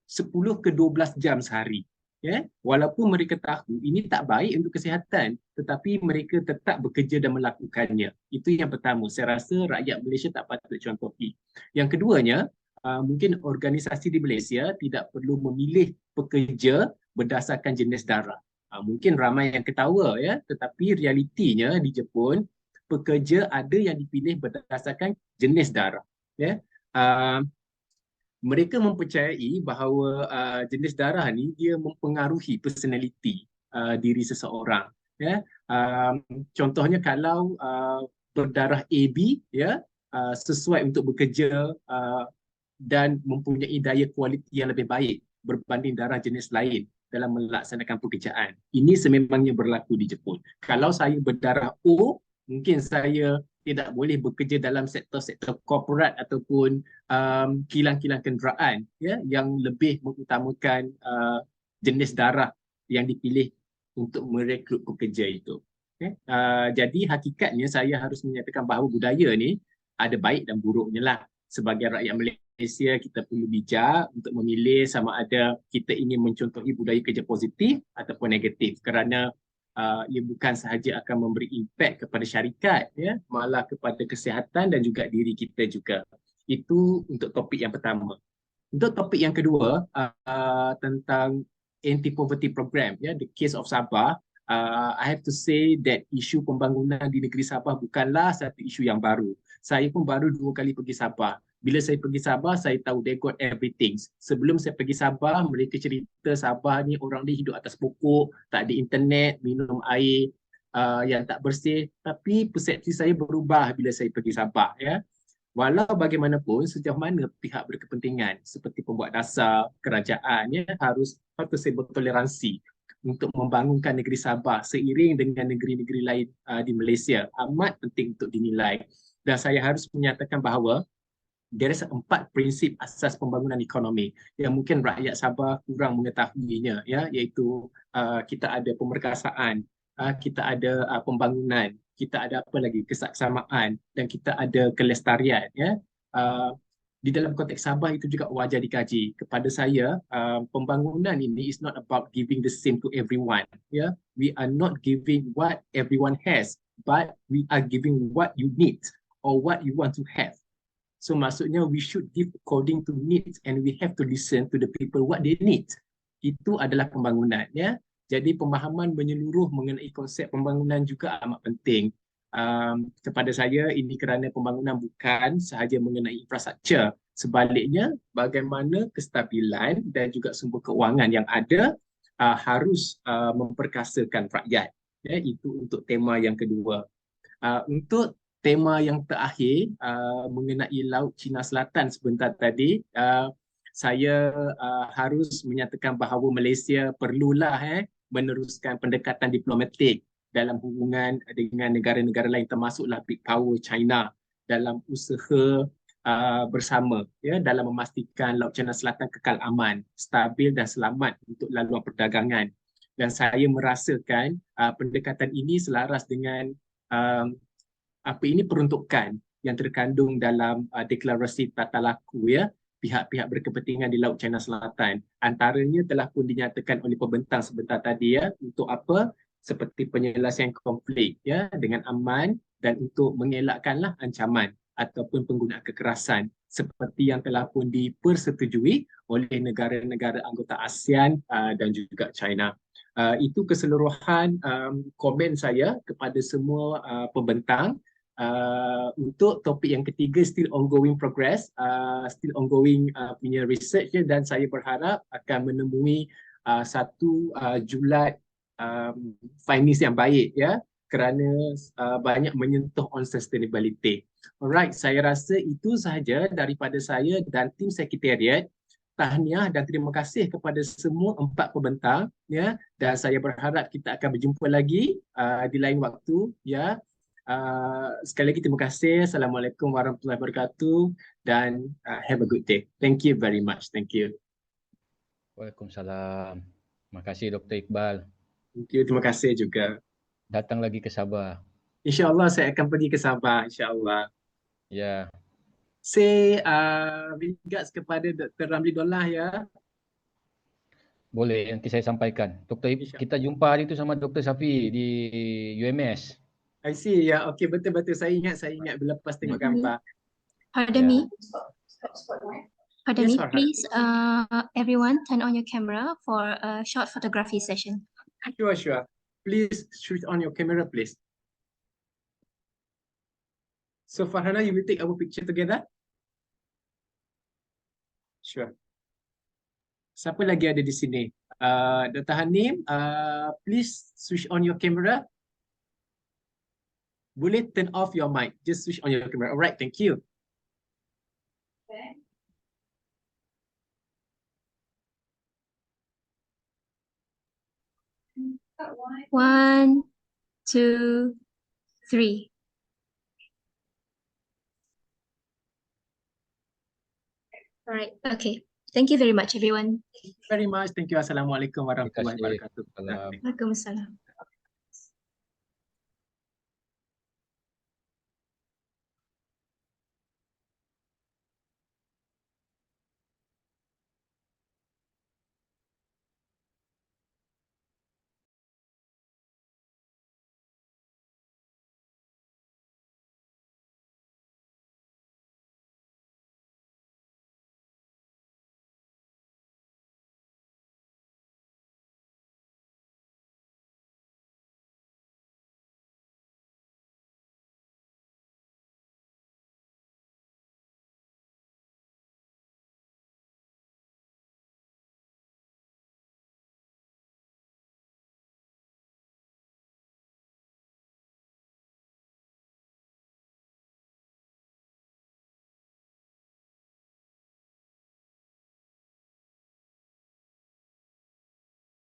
10 ke 12 jam sehari. Ya, walaupun mereka tahu ini tak baik untuk kesihatan, tetapi mereka tetap bekerja dan melakukannya. Itu yang pertama. Saya rasa rakyat Malaysia tak patut contohi. Yang keduanya, mungkin organisasi di Malaysia tidak perlu memilih pekerja berdasarkan jenis darah. Mungkin ramai yang ketawa ya, tetapi realitinya di Jepun pekerja ada yang dipilih berdasarkan jenis darah. Ya, mereka mempercayai bahawa jenis darah ni dia mempengaruhi personality diri seseorang. Ya, contohnya kalau berdarah AB ya sesuai untuk bekerja dan mempunyai daya kualiti yang lebih baik berbanding darah jenis lain dalam melaksanakan pekerjaan. Ini sememangnya berlaku di Jepun. Kalau saya berdarah O, mungkin saya tidak boleh bekerja dalam sektor-sektor korporat ataupun kilang-kilang kenderaan ya yang lebih mengutamakan jenis darah yang dipilih untuk merekrut pekerja itu. Okay? Jadi hakikatnya saya harus menyatakan bahawa budaya ni ada baik dan buruknya lah. Sebagai rakyat Malaysia kita perlu bijak untuk memilih sama ada kita ingin mencontohi budaya kerja positif ataupun negatif, kerana ia bukan sahaja akan memberi impak kepada syarikat ya, malah kepada kesihatan dan juga diri kita juga. Itu untuk topik yang pertama. Untuk topik yang kedua tentang anti-poverty program ya, the case of Sabah, I have to say that isu pembangunan di negeri Sabah bukanlah satu isu yang baru. Saya pun baru 2 kali pergi Sabah. Bila saya pergi Sabah, saya tahu they got everything. Sebelum saya pergi Sabah, mereka cerita Sabah ni orang dia hidup atas pokok, tak ada internet, minum air yang tak bersih. Tapi persepsi saya berubah bila saya pergi Sabah. Ya. Walau bagaimanapun, sejauh mana pihak berkepentingan seperti pembuat dasar, kerajaan ya, harus bertoleransi untuk membangunkan negeri Sabah seiring dengan negeri-negeri lain di Malaysia. Amat penting untuk dinilai. Dan saya harus menyatakan bahawa there is 4 prinsip asas pembangunan ekonomi yang mungkin rakyat Sabah kurang mengetahuinya ya, iaitu kita ada pemerkasaan, kita ada pembangunan, kita ada apa lagi, kesaksamaan, dan kita ada kelestarian ya. Di dalam konteks Sabah itu juga wajar dikaji. Kepada saya, pembangunan ini is not about giving the same to everyone ya. We are not giving what everyone has, but we are giving what you need or what you want to have. So maksudnya we should give according to needs and we have to listen to the people what they need. Itu adalah pembangunan ya. Jadi pemahaman menyeluruh mengenai konsep pembangunan juga amat penting. Kepada saya ini kerana pembangunan bukan sahaja mengenai infrastruktur. Sebaliknya bagaimana kestabilan dan juga sumber keuangan yang ada harus memperkasakan rakyat. Ya, itu untuk tema yang kedua. Untuk tema yang terakhir mengenai Laut Cina Selatan sebentar tadi, saya harus menyatakan bahawa Malaysia perlulah meneruskan pendekatan diplomatik dalam hubungan dengan negara-negara lain termasuklah big power China dalam usaha bersama ya, dalam memastikan Laut Cina Selatan kekal aman, stabil dan selamat untuk laluan perdagangan. Dan saya merasakan pendekatan ini selaras dengan peruntukan yang terkandung dalam deklarasi tata laku ya pihak-pihak berkepentingan di Laut China Selatan. Antaranya telah pun dinyatakan oleh pembentang sebentar tadi ya, untuk apa? Seperti penyelesaian konflik ya dengan aman dan untuk mengelakkanlah ancaman ataupun penggunaan kekerasan seperti yang telah pun dipersetujui oleh negara-negara anggota ASEAN dan juga China. Itu keseluruhan komen saya kepada semua pembentang. Untuk topik yang ketiga, still ongoing progress, still ongoing punya research dan saya berharap akan menemui satu julat findings yang baik ya, kerana banyak menyentuh on sustainability. Alright, saya rasa itu sahaja daripada saya dan tim sekretariat. Tahniah dan terima kasih kepada semua 4 pembentang ya, dan saya berharap kita akan berjumpa lagi di lain waktu ya. Sekali lagi terima kasih. Assalamualaikum warahmatullahi wabarakatuh dan have a good day. Thank you very much. Thank you. Waalaikumsalam. Terima kasih Dr. Iqbal. Thank you. Terima kasih juga. Datang lagi ke Sabah. InsyaAllah saya akan pergi ke Sabah, insyaAllah. Ya. Say regards kepada Dr. Ramli Dollah ya. Boleh, nanti saya sampaikan. Doktor, InsyaAllah. kita jumpa hari itu sama Dr. Safi di UMS. I see, ya. Okey, betul-betul. Saya ingat bila lepas tengok gambar. Pardon me. Pardon Yes, me, Farhan. please, everyone turn on your camera for a short photography session. Sure, sure. Please switch on your camera, please. So Farhana, you will take our picture together? Sure. Siapa lagi ada di sini? Dr. Hanim, please switch on your camera. Boleh turn off your mic. Just switch on your camera. Alright, thank you. One, two, three. All right. Okay. Thank you very much, everyone. Very much. Thank you. Assalamualaikum warahmatullahi Terima kasih. wabarakatuh. Salam. Waalaikumsalam.